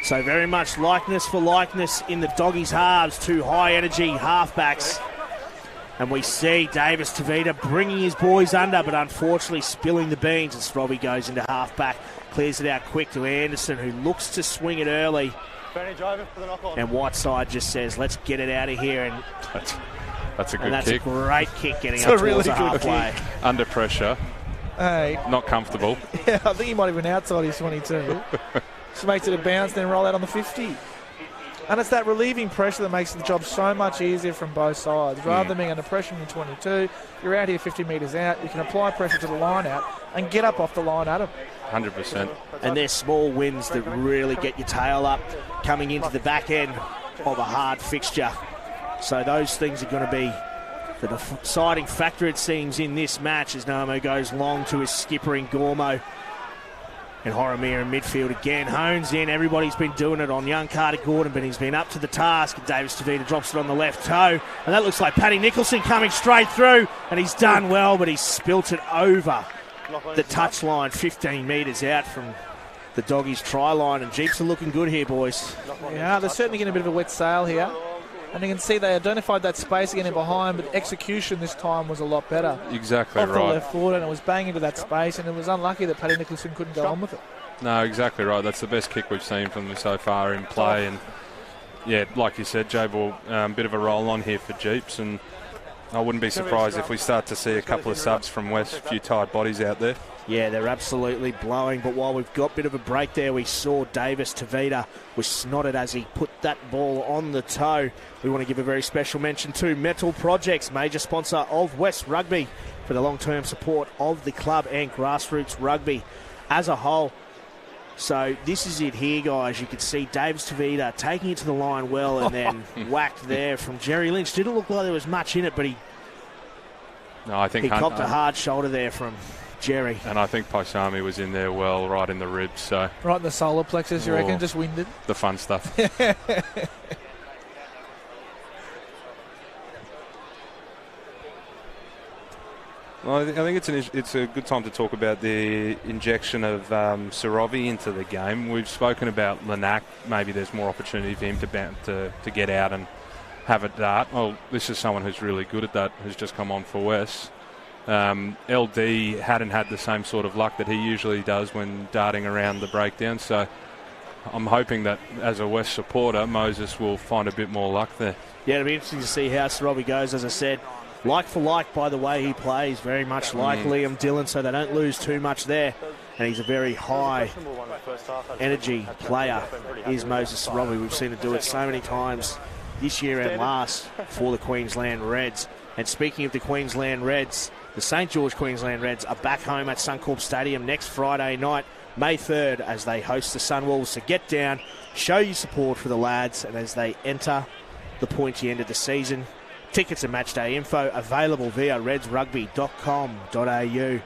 So very much likeness for likeness in the Doggies' halves, two high-energy halfbacks. And we see Davis Tavita bringing his boys under, but unfortunately spilling the beans, and Sorobi goes into halfback, clears it out quick to Anderson, who looks to swing it early. And Whiteside just says, let's get it out of here. And
that's a good
and that's
kick.
A great kick getting
It's
up
a really
towards the
good
halfway.
kick.
Under pressure.
Hey.
Not comfortable.
Yeah, I think he might have been outside his 22. Just makes it a bounce, then roll out on the 50. And it's that relieving pressure that makes the job so much easier from both sides. Rather than being under pressure in your 22, you're out here 50 metres out, you can apply pressure to the line out and get up off the line at him.
100%.
And they're small wins that really get your tail up coming into the back end of a hard fixture. So those things are going to be the deciding factor, it seems, in this match as Namo goes long to his skipper in Gormo. And Horomia in midfield again, hones in. Everybody's been doing it on young Carter Gordon, but he's been up to the task. And Davis Tavita drops it on the left toe. And that looks like Paddy Nicholson coming straight through. And he's done well, but he's spilt it over the touchline 15 metres out from the Doggies' try line. And Jeeps are looking good here, boys.
Yeah, they're certainly getting a bit of a wet sail here. And you can see they identified that space again in behind, but execution this time was a lot better.
Exactly
off
right.
the left forward, and it was banging into that space, and it was unlucky that Paddy Nicholson couldn't go on with it.
No, exactly right. That's the best kick we've seen from them so far in play. And yeah, like you said, J-Ball, bit of a roll on here for Jeeps, and I wouldn't be surprised if we start to see a couple of subs from West, a few tired bodies out there.
Yeah, they're absolutely blowing, but while we've got a bit of a break there, we saw Davis Tavita was snotted as he put that ball on the toe. We want to give a very special mention to Metal Projects, major sponsor of West Rugby, for the long-term support of the club and grassroots rugby as a whole. So this is it here, guys. You can see Davis Tavita taking it to the line well and then whacked there from Jerry Lynch. Didn't look like there was much in it, but he copped a hard shoulder there from Jerry.
And I think Paisami was in there well, right in the ribs. So
right in the solar plexus, you reckon? Just winded?
The fun stuff. Well, I think it's a good time to talk about the injection of Sorovi into the game. We've spoken about Lanac. Maybe there's more opportunity for him to get out and have a dart. Well, this is someone who's really good at that, who's just come on for West. LD hadn't had the same sort of luck that he usually does when darting around the breakdown. So I'm hoping that as a West supporter, Moses will find a bit more luck there.
Yeah, it'll be interesting to see how Sir Robbie goes. As I said, like for like by the way he plays, very much like Liam Dillon, so they don't lose too much there. And he's a very high energy player, is Moses Sir Robbie. We've seen him do it so many times this year and last for the Queensland Reds. And speaking of the Queensland Reds, the St George Queensland Reds are back home at Suncorp Stadium next Friday night, May 3rd, as they host the Sunwolves. So get down, show your support for the lads, and as they enter the pointy end of the season. Tickets and matchday info available via redsrugby.com.au.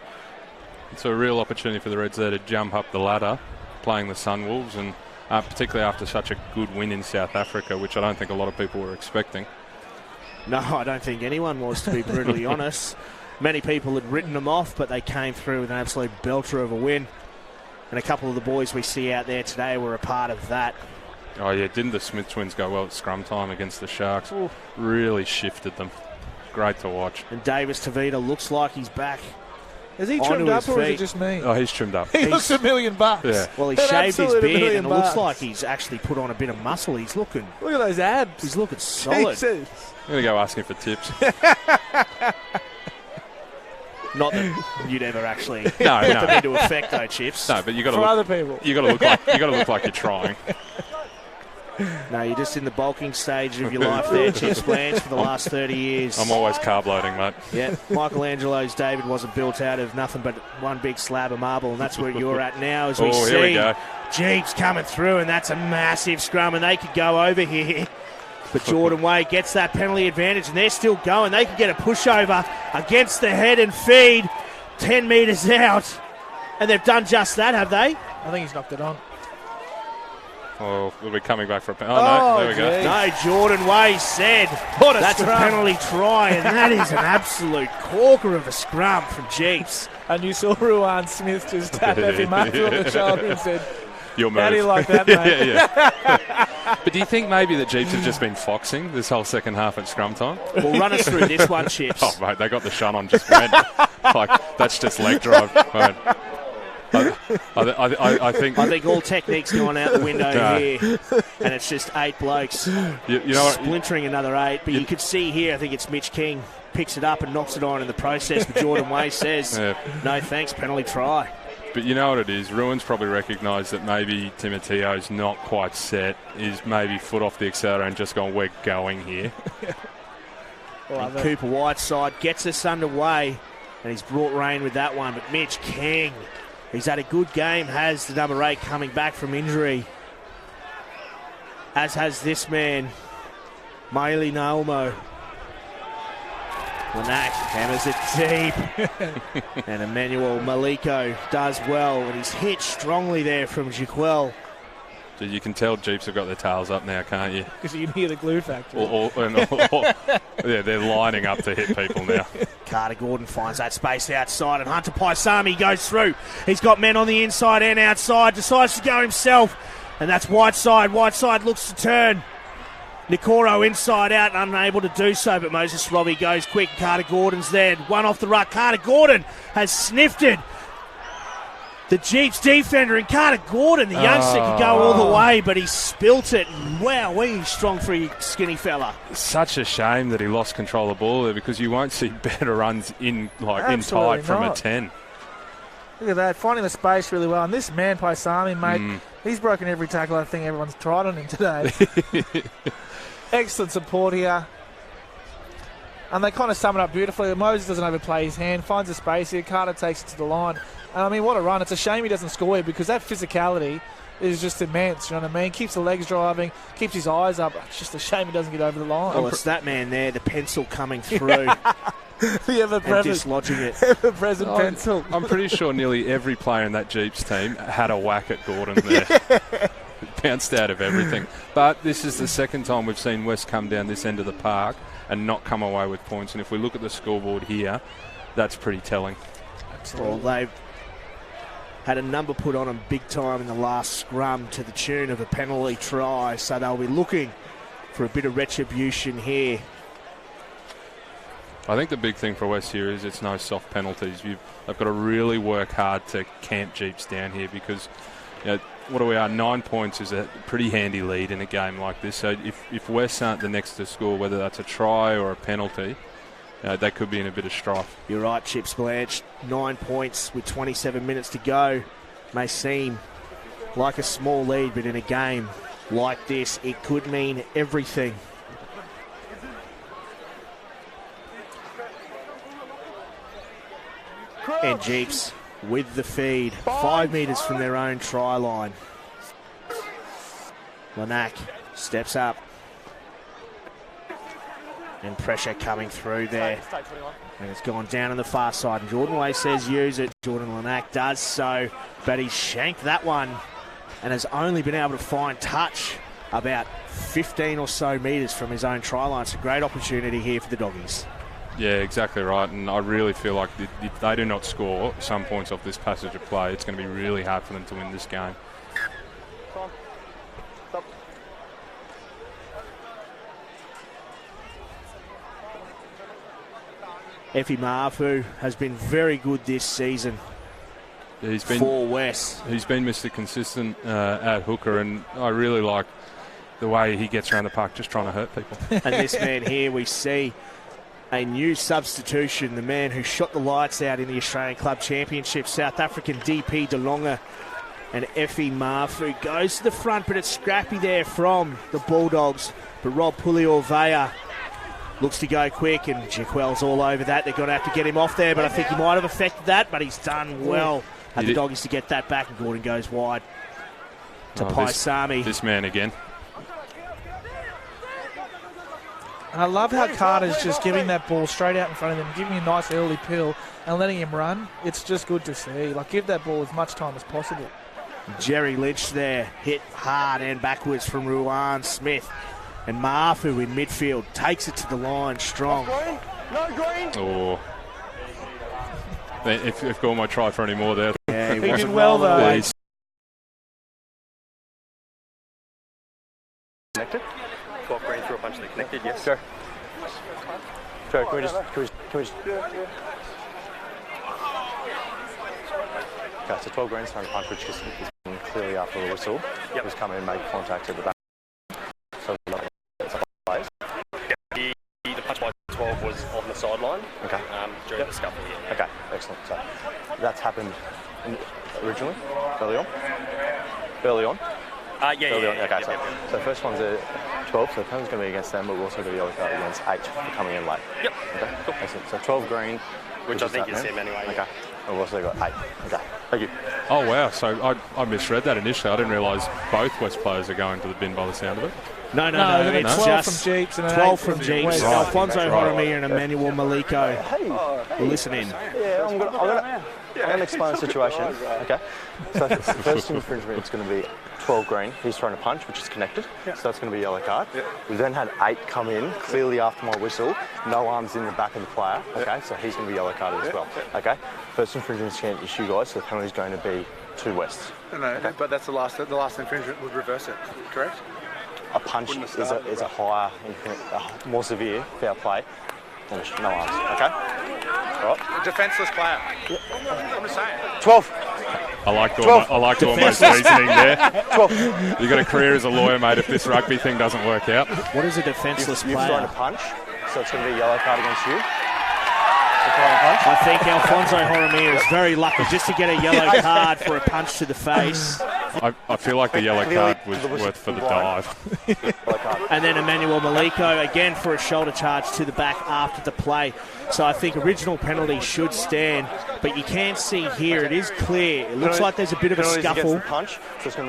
It's a real opportunity for the Reds there to jump up the ladder playing the Sunwolves, and particularly after such a good win in South Africa, which I don't think a lot of people were expecting.
No, I don't think anyone was, to be brutally honest. Many people had written them off, but they came through with an absolute belter of a win. And a couple of the boys we see out there today were a part of that.
Oh, yeah, didn't the Smith twins go well at scrum time against the Sharks? Ooh. Really shifted them. Great to watch.
And Davis Tavita looks like he's back.
Is he trimmed up or is it just me?
Oh, he's trimmed up.
He looks $1 million.
Yeah.
Well, he shaved his beard and it looks like he's actually put on a bit of muscle. He's looking...
Look at those abs.
He's looking solid.
Jesus.
I'm going to go asking for tips.
Not that you'd ever actually put
No.
them into effect, though, Chips.
No, but you got to
For
look...
other people.
You got to look like you're trying.
No, you're just in the bulking stage of your life there, Chips Blanche, for the last 30 years.
I'm always carb loading, mate.
Yeah, Michelangelo's David wasn't built out of nothing but one big slab of marble, and that's where you're at now as we see
here we go.
Jeeps coming through, and that's a massive scrum, and they could go over here. But Jordan Way gets that penalty advantage, and they're still going. They could get a pushover against the head and feed 10 metres out. And they've done just that, have they?
I think he's knocked it on.
Oh, we'll be coming back for a penalty. Oh, no, there we go.
No, Jordan Way said that's a penalty try, and that is an absolute corker of a scrum from Jeeps.
And you saw Ruan Smith just tap Effie Matthew on the shoulder and said,
"Your move."
How do you like that, mate?
Yeah. But do you think maybe the Jeeps have just been foxing this whole second half at scrum time?
Well, run us through this one, Chips.
Oh, mate, they got the shun on just went. Like, that's just leg drive. Mate. I think
all technique's gone out the window here, and it's just 8 blokes
you know what,
splintering another 8. But you could see here, I think it's Mitch King picks it up and knocks it on in the process. But Jordan Way says, no thanks, penalty try.
But you know what it is? Ruin's probably recognised that maybe Timoteo's not quite set, is maybe foot off the accelerator and just gone, we're going here.
And Cooper Whiteside gets us underway, and he's brought rain with that one. But Mitch King, he's had a good game, has the number 8 coming back from injury. As has this man, Maili Naomo. Lanac hammers it deep. And Emmanuel Maliko does well, and he's hit strongly there from Jaquel.
So you can tell Jeeps have got their tails up now, can't you?
Because you can hear the glue factory.
Yeah, they're lining up to hit people now.
Carter Gordon finds that space outside, and Hunter Paisami goes through. He's got men on the inside and outside, decides to go himself, and that's Whiteside. Whiteside looks to turn. Nikoro inside out and unable to do so, but Moses Robbie goes quick. Carter Gordon's there. One off the ruck. Carter Gordon has sniffed it. The Jeeps defender, and Carter Gordon, the youngster, could go all the way, but he spilt it. Wow, he's strong for a skinny fella.
Such a shame that he lost control of the ball there, because you won't see better runs in tight from a 10.
Look at that, finding the space really well. And this man, Paisami, mate, he's broken every tackle I think everyone's tried on him today. Excellent support here. And they kind of sum it up beautifully. Moses doesn't overplay his hand, finds a space here. Carter takes it to the line. And I mean, what a run. It's a shame he doesn't score here, because that physicality is just immense, you know what I mean? Keeps the legs driving, keeps his eyes up. It's just a shame he doesn't get over the line.
Well, it's that man there, the pencil coming through.
The ever-present,
and dislodging it.
Ever-present pencil.
I'm pretty sure nearly every player in that Jeeps team had a whack at Gordon there. Bounced out of everything. But this is the second time we've seen West come down this end of the park and not come away with points. And if we look at the scoreboard here, that's pretty telling.
Well, they've had a number put on them big time in the last scrum to the tune of a penalty try, so they'll be looking for a bit of retribution here.
I think the big thing for West here is it's no soft penalties. They've got to really work hard to camp Jeeps down here because, what are we 9 points is a pretty handy lead in a game like this. So if West aren't the next to score, whether that's a try or a penalty, they could be in a bit of strife.
You're right, Chips Blanche. 9 points with 27 minutes to go. May seem like a small lead, but in a game like this, it could mean everything. And Jeeps with the feed, 5 metres from their own try line. Lanac steps up. And pressure coming through there. And it's gone down on the far side. And Jordan Way says use it. Jordan Lanac does so. But he's shanked that one and has only been able to find touch about 15 or so metres from his own try line. It's a great opportunity here for the Doggies.
Yeah, exactly right. And I really feel like if they do not score some points off this passage of play, it's going to be really hard for them to win this game.
Stop.
Effie Mafu has been very good this season for West.
He's been Mr. Consistent at hooker, and I really like the way he gets around the park just trying to hurt people.
And this man here, we see a new substitution, the man who shot the lights out in the Australian Club Championship, South African DP DeLonga, and Effie Mafu goes to the front, but it's scrappy there from the Bulldogs. But Rob Puliorvea looks to go quick, and Jaquel's all over that. They're going to have to get him off there, but I think he might have affected that, but he's done well at the Doggies to get that back, and Gordon goes wide to Paisami.
This man again.
And I love how Carter's just giving that ball straight out in front of him, giving him a nice early pill and letting him run. It's just good to see. Like, give that ball as much time as possible.
Jerry Lynch there, hit hard and backwards from Ruan Smith. And Mafu in midfield takes it to the line strong.
No green.
Oh. If Gore might try for any more there.
Yeah, he
did
wasn't
well, though.
Yeah,
Connected. 12 green through a punch. They connected. Yes. Go. Joe, can we just? Okay, so 12 green throwing a punch, which is clearly after the whistle. Yep. Was coming and made contact at the back. So
the punch by 12 was on the sideline.
Okay.
During the scuffle. Yeah.
Okay, excellent. So that's happened originally, early on.
Yeah.
Okay, so first one's a 12, so the penalty's going to be against them, but we're also going to be yellow card against H for coming in late.
Yep.
Okay,
cool.
Excellent. So 12 green.
Which I think is him anyway.
Okay. And we've also got 8. Okay. Thank you.
Oh, wow. So I misread that initially. I didn't realise both West players are going to the bin by the sound of it.
No,
it's 12
just
from Jeeps and
12 from Jeeps.
West.
Right. Alfonso Horomia and Emmanuel Maliko.
Hey.
Listen in.
Yeah, I'm going to explain the situation. Okay. So the first infringement is going to be 12 green. He's throwing a punch, which is connected. So that's going to be a yellow card. We then had 8 come in, clearly after my whistle. No arms in the back of the player. Okay, so he's going to be yellow carded as well. Okay. First infringement is issue, guys, so the penalty is going to be 2 Wests.
No, okay. But that's the last infringement would reverse it, correct?
A punch is a higher, more severe foul play than no arms. Okay? All right.
A defenceless player. Yeah. I'm just saying.
12.
I liked almost reasoning there.
12.
You've got a career as a lawyer, mate, if this rugby thing doesn't work out.
What is a defenceless
You've
player?
thrown a punch, so it's going to be a yellow card against you.
I think Alfonso Horomia is very lucky just to get a yellow card for a punch to the face.
I feel like the yellow card was worth for the dive.
And then Emmanuel Maliko again for a shoulder charge to the back after the play. So I think original penalty should stand, but you can see here it is clear. It looks like there's a bit of a scuffle.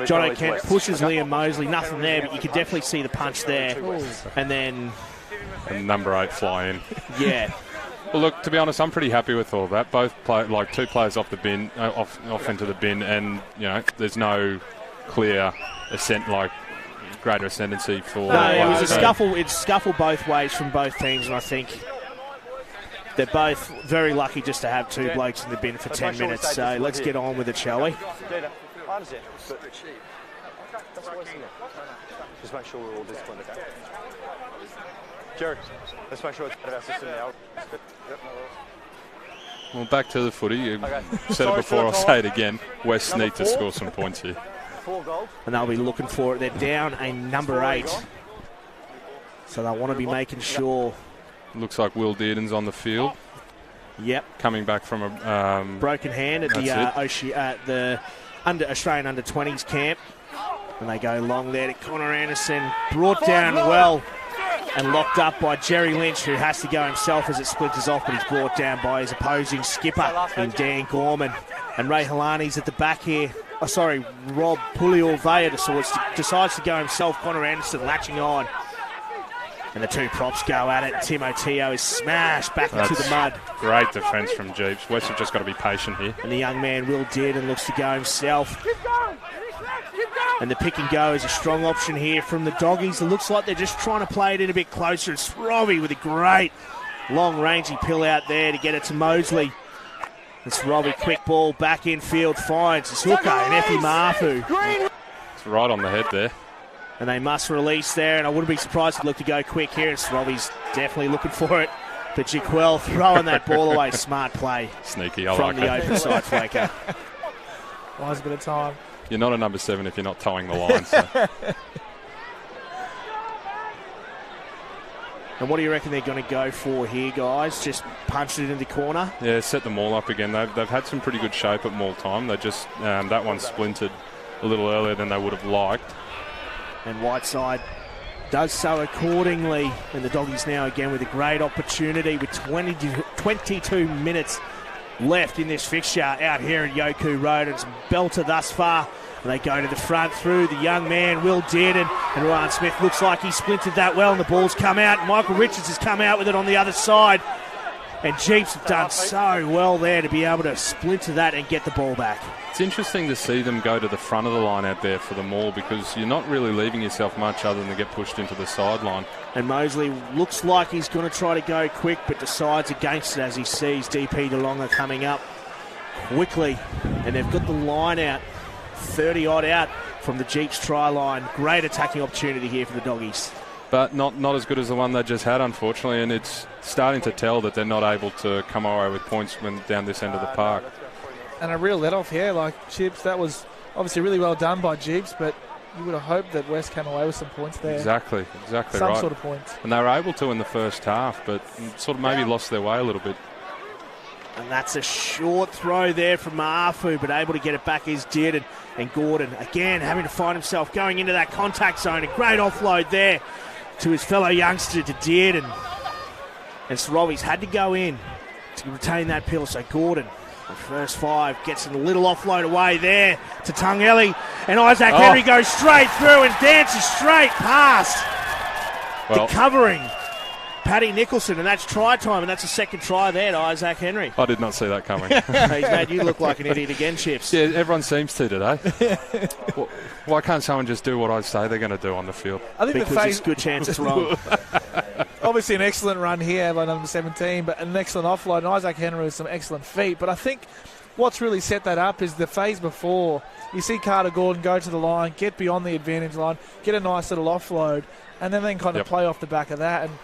John O'Kent pushes Liam Mosley, nothing there, but you can definitely see the punch there. And then
number 8 fly in.
Yeah.
Well, look, to be honest, I'm pretty happy with all that. Both two players off the bin, off into the bin, and there's no clear greater ascendancy for.
No, it was a scuffle. It's scuffle both ways from both teams, and I think they're both very lucky just to have 2 blokes in the bin for 10 minutes. So let's get on with it, shall we?
I understand. Just make sure we're all disciplined, okay? Jerry, let's make sure it's out of our system now.
Well, back to the footy. You
Okay.
said it before, I'll say it again. West
Number
need to
4.
score some points here.
4 goals.
And they'll be looking for it. They're down a number 8. So they'll want to be making sure.
Looks like Will Dearden's on the field.
Yep.
Coming back from a...
broken hand at the Australian under-20s camp. And they go long there to Connor Anderson. Brought down well and locked up by Jerry Lynch, who has to go himself as it splinters off, but he's brought down by his opposing skipper in Dan Gorman. And Ray Halani's at the back here. Rob Puliorvea decides to go himself. Connor Anderson latching on. And the two props go at it. Timoteo is smashed back into the mud.
Great defence from Jeeps. West have just got to be patient here.
And the young man, Will Dearden, looks to go himself. And the pick and go is a strong option here from the Doggies. It looks like they're just trying to play it in a bit closer. It's Robbie with a great long-rangey pill out there to get it to Mosley. It's Robbie, quick ball, back in field, finds his hooker, and Effie Mafu.
It's right on the head there.
And they must release there, and I wouldn't be surprised to look to go quick here. It's Robbie's definitely looking for it. But Jaquel throwing that ball away. Smart play.
Sneaky, I
from
like
the
it.
open side flanker.
Buys a bit of time.
You're not a number 7 if you're not towing the line. So.
And what do you reckon they're going to go for here, guys? Just punch it in the corner?
Yeah, set them all up again. They've had some pretty good shape at maul time. They just that one splintered a little earlier than they would have liked.
And Whiteside does so accordingly. And the Doggies now again with a great opportunity with 22 minutes left in this fixture out here at Yoku Road. It's belter thus far. And they go to the front through the young man, Will Dearden. And Ryan Smith looks like he splintered that well, and the ball's come out. Michael Richards has come out with it on the other side. And Jeeps have done so well there to be able to splinter that and get the ball back.
It's interesting to see them go to the front of the line out there for the maul, because you're not really leaving yourself much other than to get pushed into the sideline.
And Mosley looks like he's going to try to go quick, but decides against it as he sees DP DeLonga coming up quickly. And they've got the line out, 30-odd out from the Jeeps try line. Great attacking opportunity here for the Doggies.
But not as good as the one they just had, unfortunately, and it's starting to tell that they're not able to come away with points when down this end of the park.
And a real let-off here, like Chips. That was obviously really well done by Jeeps, but you would have hoped that West came away with some points there.
Exactly right.
Some sort of points.
And they were able to in the first half, but sort of maybe lost their way a little bit.
And that's a short throw there from Maafu, but able to get it back is Dearden. And Gordon, again, having to find himself going into that contact zone. A great offload there to his fellow youngster, to Dearden. And Sorovi's had to go in to retain that pill. So Gordon, the first 5, gets a little offload away there to Tungeli. And Isaac Henry goes straight through and dances straight past the covering Paddy Nicholson, and that's try time, and that's a second try there to Isaac Henry.
I did not see that coming.
He's made you look like an idiot again, Chips.
Yeah, everyone seems to today. Why can't someone just do what I say they're going to do on the field?
I think
because there's a good chance it's wrong.
Obviously an excellent run here by number 17, but an excellent offload, and Isaac Henry with some excellent feet. But I think what's really set that up is the phase before. You see Carter Gordon go to the line, get beyond the advantage line, get a nice little offload, and then kind of play off the back of that. And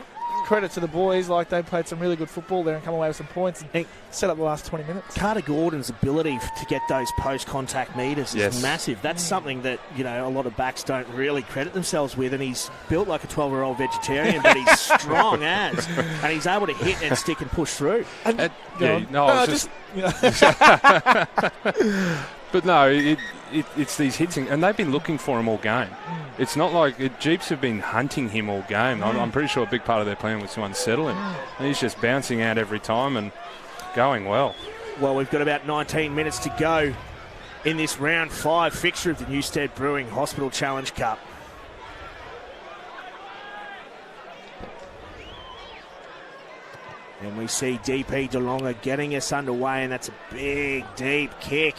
credit to the boys, like they played some really good football there and come away with some points and set up the last 20 minutes. Carter
Gordon's ability to get those post-contact meters is massive. That's something that, a lot of backs don't really credit themselves with, and he's built like a 12-year-old vegetarian, but he's strong as, and he's able to hit and stick and push through.
But no, it's these hits, and they've been looking for him all game. It's not like Jeeps have been hunting him all game. I'm pretty sure a big part of their plan was to unsettle him. And he's just bouncing out every time and going well.
Well, we've got about 19 minutes to go in this round 5 fixture of the Newstead Brewing Hospital Challenge Cup. And we see DP DeLonga getting us underway, and that's a big, deep kick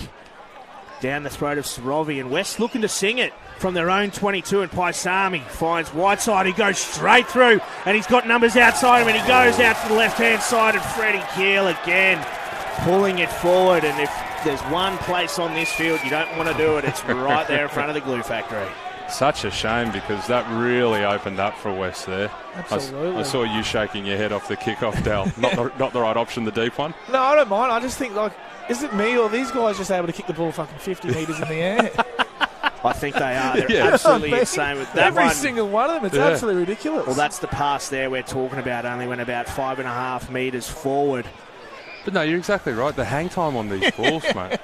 down the throat of Sorovi. And West looking to sing it from their own 22, and Paisami finds Whiteside, who goes straight through, and he's got numbers outside him, and he goes out to the left-hand side, and Freddie Keel again pulling it forward. And if there's one place on this field you don't want to do it, it's right there in front of the glue factory.
Such a shame because that really opened up for West there.
Absolutely.
I saw you shaking your head off the kickoff, Dal. Not the right option, the deep one.
No, I don't mind. I just think, like, is it me or these guys just able to kick the ball fucking 50 metres in the air?
I think they are. They're absolutely insane with that
Every
one.
single one of them. It's absolutely ridiculous.
Well, that's the pass there we're talking about. Only went about 5.5 metres forward.
But no, you're exactly right. The hang time on these balls, mate.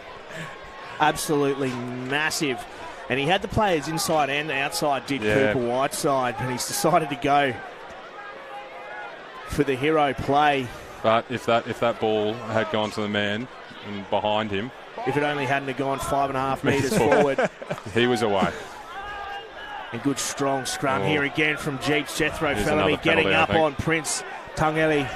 Absolutely massive. And he had the players inside and outside, did Cooper Whiteside, but he's decided to go for the hero play.
But if that ball had gone to the man and behind him,
if it only hadn't have gone 5.5 metres forward,
he was away.
A good strong scrum here again from Jeeps. Jethro
Here's
Felamy getting
penalty,
up on Prince Tungeli.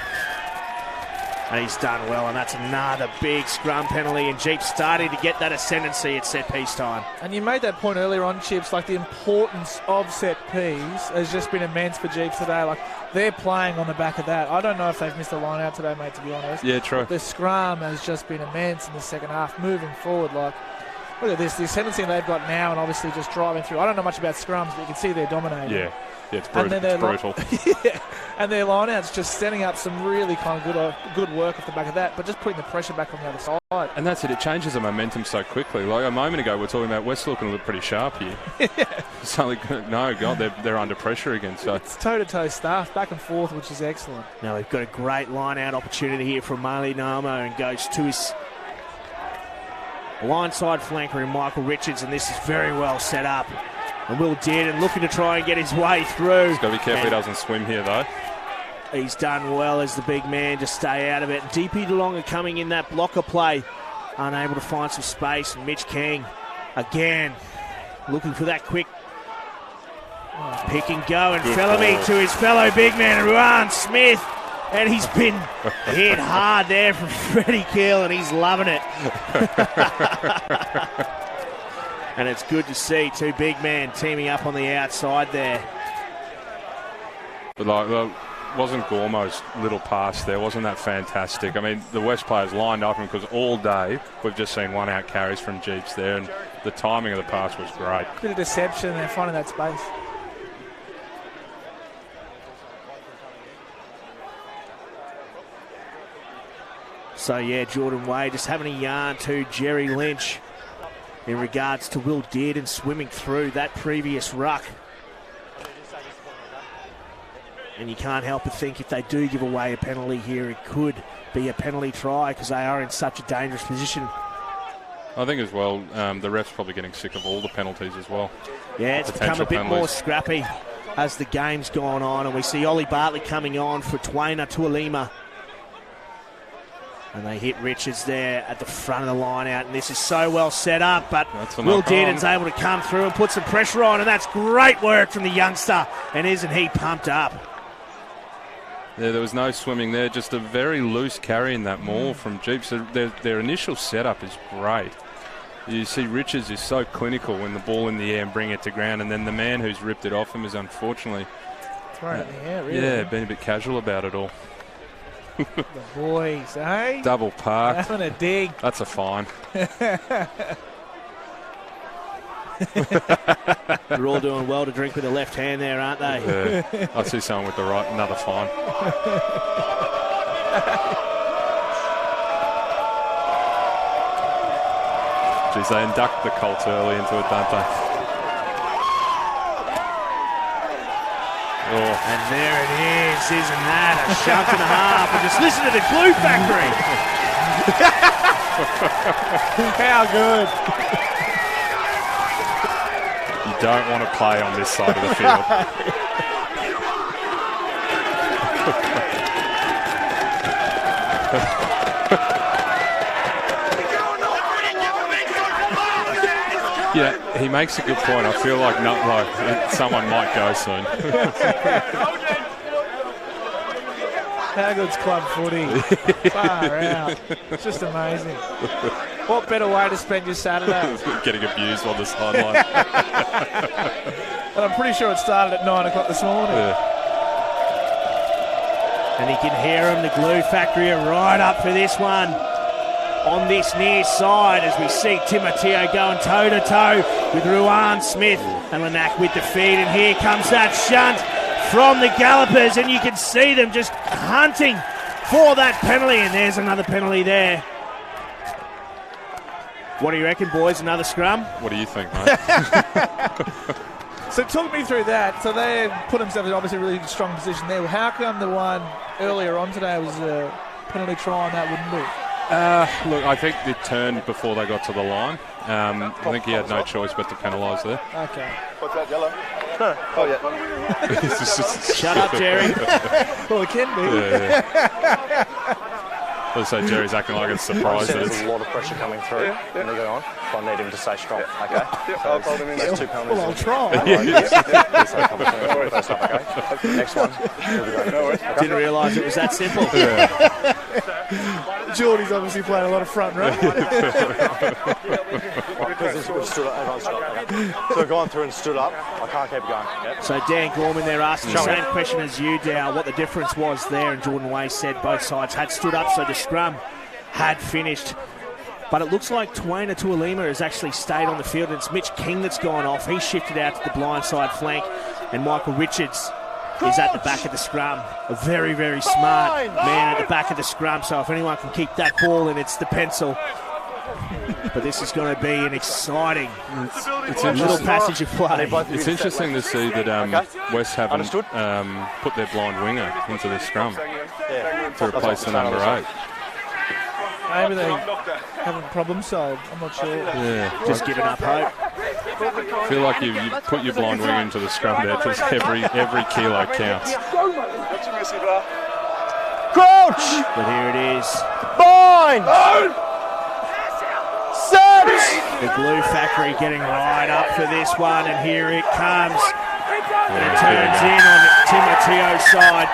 And he's done well, and that's another big scrum penalty, and Jeep starting to get that ascendancy at set-piece time.
And you made that point earlier on, Chips, like the importance of set-piece has just been immense for Jeeps today. Like, they're playing on the back of that. I don't know if they've missed a line out today, mate, to be honest.
Yeah, true.
The scrum has just been immense in the second half, moving forward. Like, look at this, the ascendancy they've got now, and obviously just driving through. I don't know much about scrums, but you can see they're dominating.
Yeah, it's brutal.
And their line-outs just setting up some really kind of good work off the back of that, but just putting the pressure back on the other side.
And that's it. It changes the momentum so quickly. Like a moment ago, we we're talking about West looking to look pretty sharp here. Suddenly, no, God, they're under pressure again. So
it's toe-to-toe stuff, back and forth, which is excellent.
Now we've got a great line-out opportunity here from Marley Namo, and goes to his line-side flanker in Michael Richards, and this is very well set up. And Will Dearden looking to try and get his way through.
He's got to be careful he doesn't swim here, though.
He's done well as the big man to stay out of it. DP DeLonga coming in that blocker play, unable to find some space. And Mitch King, again, looking for that quick pick and go. And Felamy to his fellow big man, Ruan Smith. And he's been hit hard there from Freddie Keel, and he's loving it. And it's good to see two big men teaming up on the outside there.
But wasn't Gormo's little pass there, wasn't that fantastic? I mean, the West players lined up because all day we've just seen one-out carries from Jeeps there, and the timing of the pass was great.
Bit of deception there, finding that space.
So, yeah, Jordan Wade just having a yarn to Jerry Lynch in regards to Will Dearden swimming through that previous ruck. And you can't help but think if they do give away a penalty here, it could be a penalty try because they are in such a dangerous position.
I think as well, the ref's probably getting sick of all the penalties as well.
Yeah, it's become a bit more scrappy as the game's gone on, and we see Ollie Bartley coming on for Twaina Tualima. And they hit Richards there at the front of the line out, and this is so well set up, but Will Dearden's able to come through and put some pressure on, and that's great work from the youngster, and isn't he pumped up?
Yeah, there was no swimming there, just a very loose carry in that maul from Jeeps. So their initial setup is great. You see Richards is so clinical when the ball in the air and bring it to ground, and then the man who's ripped it off him is unfortunately
thrown it in the air, really.
Yeah, been a bit casual about it all.
The boys, eh?
Double parked.
Having a dig.
That's a fine.
They're all doing well to drink with the left hand there, aren't they?
Yeah. I see someone with the right, another fine. Geez, they induct the Colts early into it, don't they?
Oh. And there it is, isn't that a shunt and a half? And just listen to the Glue Factory.
How good.
You don't want to play on this side of the field. Yeah, he makes a good point. I feel like someone might go soon.
How good's club footy? Far out. It's just amazing. What better way to spend your Saturday?
Getting abused on the sideline.
And I'm pretty sure it started at 9 o'clock this morning.
Yeah.
And you can hear him, the Glue Factory are right up for this one. on this near side as we see Timoteo going toe-to-toe with Ruan Smith and Lanac with the feed. And here comes that shunt from the Gallopers, and you can see them just hunting for that penalty. And there's another penalty there. What do you reckon, boys? Another scrum?
What do you think, mate?
So talk me through that. So they put themselves in obviously a really strong position there. How come the one earlier on today was a penalty try and that wouldn't be?
Look, I think it turned before they got to the line. I think he had no choice but to penalise there.
Okay.
What's that, yellow? No. Oh, yeah.
Shut up, Jerry.
Well, it can be.
Yeah. Let's say Jerry's acting like it's surprised.
There's a lot of pressure coming through when they go on. So I need him to stay strong, okay?
I'll hold him in there.
2 penalties.
Well, I'll try.
First up, okay? Next one. Here we go. No worries.
Didn't realise it was that simple.
Geordie's obviously playing a lot of front row.
We've stood up, everyone stood up, okay? So we've gone through and stood up. I can't keep going. Yep.
So Dan Gorman there asking the same question as you, Dow, what the difference was there, and Jordan Way said both sides had stood up, so the scrum had finished. But it looks like Twaina Tuolima has actually stayed on the field, and it's Mitch King that's gone off. He's shifted out to the blindside flank, and Michael Richards is at the back of the scrum. A very, very smart man at the back of the scrum, so if anyone can keep that ball in, it's the pencil. But this is going to be an exciting little passage of play.
It's interesting to see that West haven't put their blind winger into the scrum to replace the number 8.
Maybe they having problem solved. I'm not sure.
Yeah,
just giving up hope.
I feel like you put your blind winger into the scrum there. Just every kilo counts.
Crouch!
But here it is.
Bind! Set!
The Glue Factory getting right up for this one, and here it comes. And it turns in on Timoteo's side.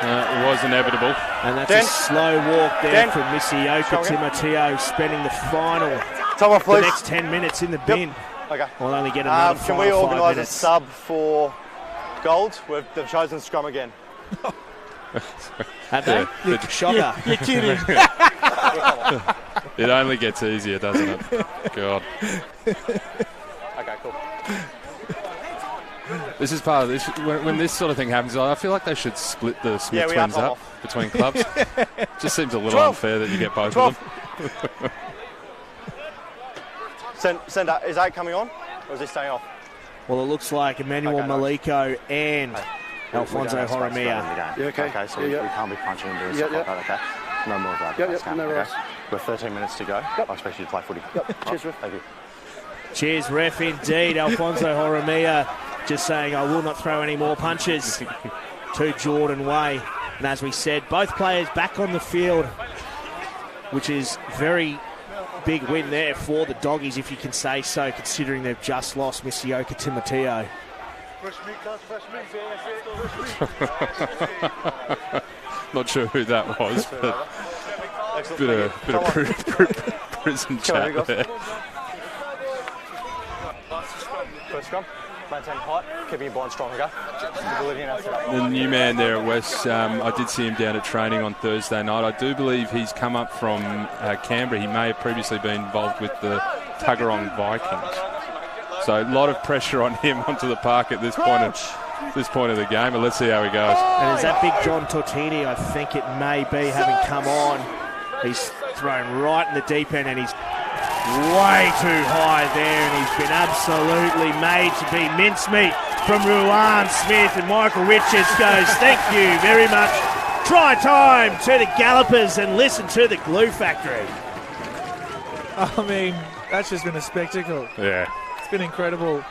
It was inevitable.
And that's a slow walk there from Misioka Timoteo, spending the final, the next 10 minutes in the bin.
Okay.
We'll only get another
Can we organise a
5 minutes.
sub for gold? They've chosen scrum again.
Have they?
Yeah.
Shocker.
You're kidding.
It only gets easier, doesn't it? God.
Okay, cool.
This is part of this. When this sort of thing happens, I feel like they should split the Smith twins up between clubs. Just seems a little unfair that you get both of them.
Send up. Is 8 coming on, or is he staying off?
Well, it looks like Emmanuel Maliko and Alfonso Horomia.
Yeah, okay. Okay, so we can't be punching and doing stuff like that, okay? No more of that.
No worries.
We've got 13 minutes to go. I expect you to play footy.
Cheers, Ref.
Thank you.
Cheers, ref, indeed. Alfonso Horomia just saying, I will not throw any more punches to Jordan Way. And as we said, both players back on the field, which is very big win there for the Doggies, if you can say so, considering they've just lost Misioka Timoteo.
Not sure who that was, but bit of prison chat there.
First scrum. Maintain height, keeping your blind strong, okay?
The new man there at West, I did see him down at training on Thursday night. I do believe he's come up from Canberra. He may have previously been involved with the Tuggeranong Vikings. So a lot of pressure on him onto the park at this point of the game. But let's see how he goes.
And is that big John Tortini? I think it may be, having come on. He's thrown right in the deep end, and he's way too high there, and he's been absolutely made to be mincemeat from Ruan Smith. And Michael Richards goes, thank you very much. Try time to the Gallopers, and listen to the Glue Factory.
I mean, that's just been a spectacle.
Yeah.
It's been incredible.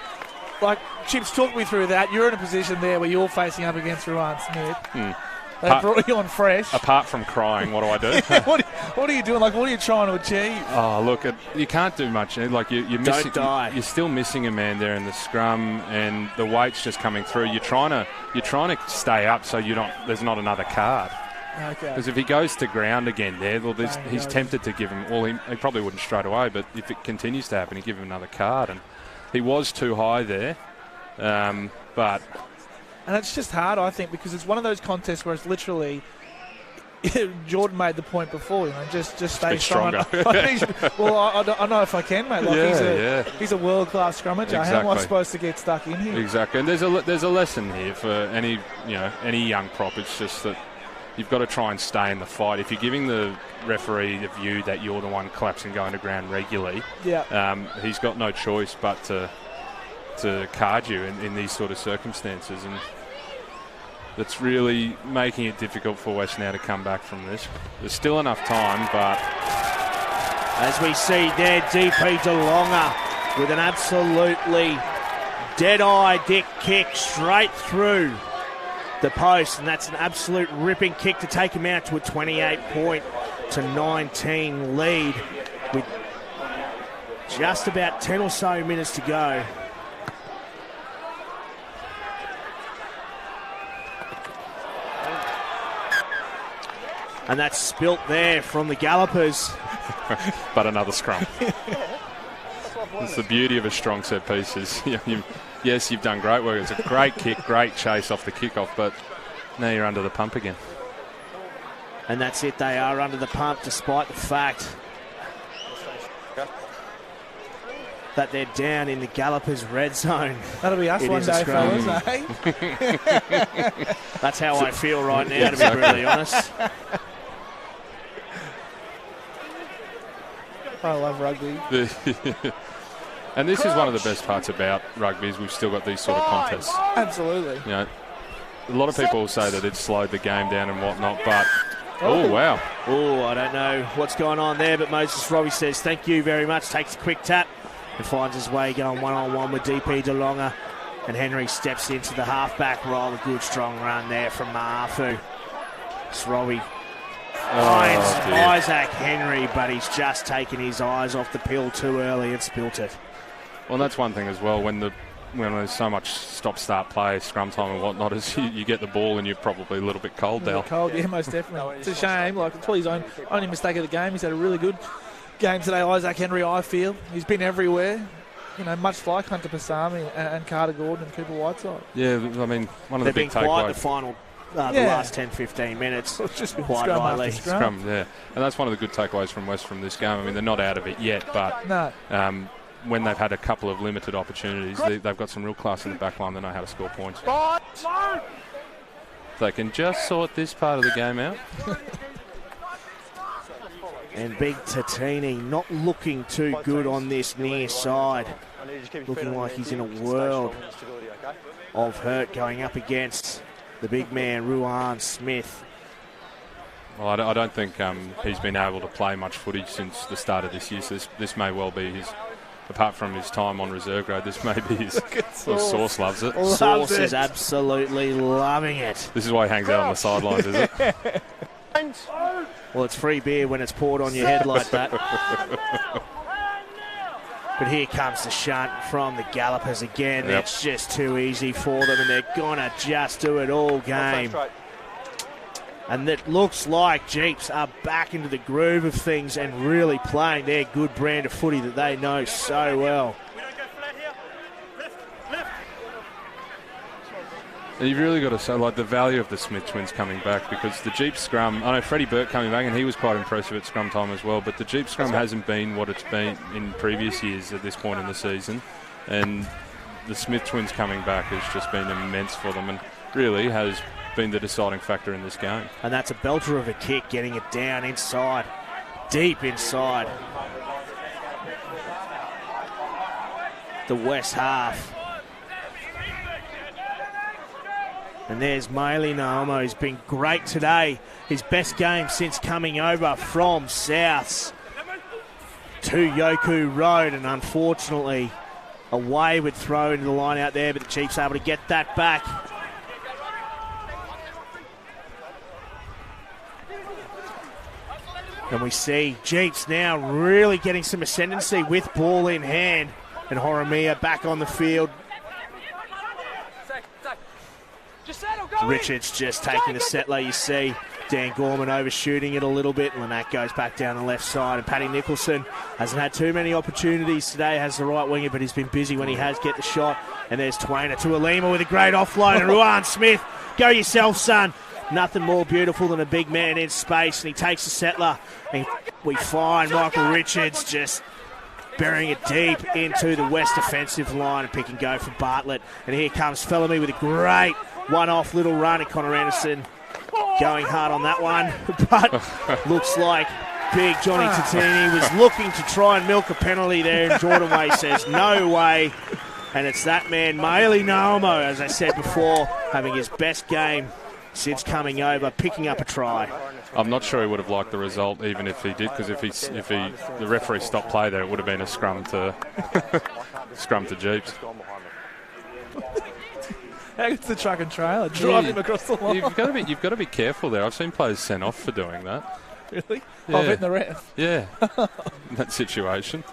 Like, Chips, talk me through that. You're in a position there where you're facing up against Ruan Smith. They brought you on fresh.
Apart from crying, what do I do?
What are you doing? Like, what are you trying to achieve?
Oh, look, you can't do much. Like you're missing.
Don't die.
You're still missing a man there in the scrum, and the weight's just coming through. You're trying to stay up so there's not another card.
Okay.
Because if he goes to ground again there, he's tempted to give him. Well, he probably wouldn't straight away, but if it continues to happen, he'd give him another card. And he was too high there, but.
And it's just hard, I think, because it's one of those contests where it's literally. Jordan made the point before, just stay strong. Well, I don't know if I can, mate. Like he's a world-class scrummager.
Exactly.
How am I supposed to get stuck in here?
Exactly, and there's a lesson here for any young prop. It's just that you've got to try and stay in the fight. If you're giving the referee the view that you're the one collapsing going to ground regularly, he's got no choice but to card you in these sort of circumstances, and that's really making it difficult for West now to come back from this. There's still enough time, but
as we see there, DP DeLonga with an absolutely dead-eye dick kick straight through the post, and that's an absolute ripping kick to take him out to a 28-19 lead with just about 10 or so minutes to go. And that's spilt there from the Gallopers.
but another scrum. It's the beauty of a strong set piece is, yes, you've done great work. It's a great kick, great chase off the kickoff, but now you're under the pump again.
And that's it. They are under the pump despite the fact that they're down in the Gallopers red zone.
That'll be us one day, fellas, eh?
That's how I feel right now, to be really honest.
I love rugby.
And this is one of the best parts about rugby is we've still got these sort of contests.
Absolutely.
A lot of people will say that it's slowed the game down and whatnot, but oh wow.
Oh, I don't know what's going on there, but Moses Robbie says thank you very much, takes a quick tap and finds his way going one-on-one with DP DeLonga, and Henry steps into the halfback role. A good strong run there from Maafu. Robbie finds Isaac Henry, but he's just taken his eyes off the pill too early and spilt it.
Well, that's one thing as well. When there's so much stop-start play, scrum time and whatnot, is you get the ball and you're probably a little bit cold, Dale.
Cold, yeah, most definitely. It's a shame. Like, it's probably his only mistake of the game. He's had a really good game today, Isaac Henry, I feel. He's been everywhere. Much like Hunter Pasami and Carter Gordon and Cooper Whiteside.
Yeah, I mean, one of the big takeaways.
They've been quiet the final. The last 10-15 minutes,
just
quite rightly.
Scrum, yeah. And that's one of the good takeaways from West from this game. I mean, they're not out of it yet, but when they've had a couple of limited opportunities, they've got some real class in the back line. They know how to score points. They can just sort this part of the game out.
And Big Tatini not looking too good on this near side. Looking like he's in a world of hurt going up against the big man, Ruan Smith.
Well, I don't think he's been able to play much footage since the start of this year. So this may well be his, apart from his time on reserve grade, this may be his. Sauce loves it.
Sauce is absolutely loving it.
This is why he hangs out on the sidelines, is it?
Well, it's free beer when it's poured on your head like that. But here comes the shunt from the Gallopers again.
Yep.
It's just too easy for them, and they're going to just do it all game. And it looks like Jeeps are back into the groove of things and really playing their good brand of footy that they know so well.
And you've really got to say, the value of the Smith twins coming back, because the Jeep scrum, I know Freddie Burke coming back, and he was quite impressive at scrum time as well, but the Jeep scrum hasn't been what it's been in previous years at this point in the season. And the Smith twins coming back has just been immense for them and really has been the deciding factor in this game.
And that's a belter of a kick, getting it down inside, deep inside the west half. And there's Maili Naomo, who's been great today. His best game since coming over from Souths to Yoku Road. And unfortunately, a wayward throw into the line out there, but the Chiefs able to get that back. And we see Jeeps now really getting some ascendancy with ball in hand. And Horomia back on the field. Richards just taking the settler, you see. Dan Gorman overshooting it a little bit. Lanack goes back down the left side. And Paddy Nicholson hasn't had too many opportunities today. Has the right winger, but he's been busy when he has get the shot. And there's Twainer to Alima with a great offload. And Ruan Smith, go yourself, son. Nothing more beautiful than a big man in space. And he takes the settler. And we find Michael Richards just burying it deep into the West defensive line. And pick and go from Bartlett. And here comes Fellamy with a great one-off little run. And Connor Anderson going hard on that one, but looks like big Johnny Tatini was looking to try and milk a penalty there, and Jordan Way says no way, and it's that man, Maili Naomo, as I said before, having his best game since coming over, picking up a try.
I'm not sure he would have liked the result, even if he did, because if the referee stopped play there, it would have been a scrum to Jeeps.
How good's the truck and trailer? Drive him across the line.
You've got to be careful there. I've seen players sent off for doing that.
Really?
Yeah.
I've hit the ref.
Yeah, in that situation.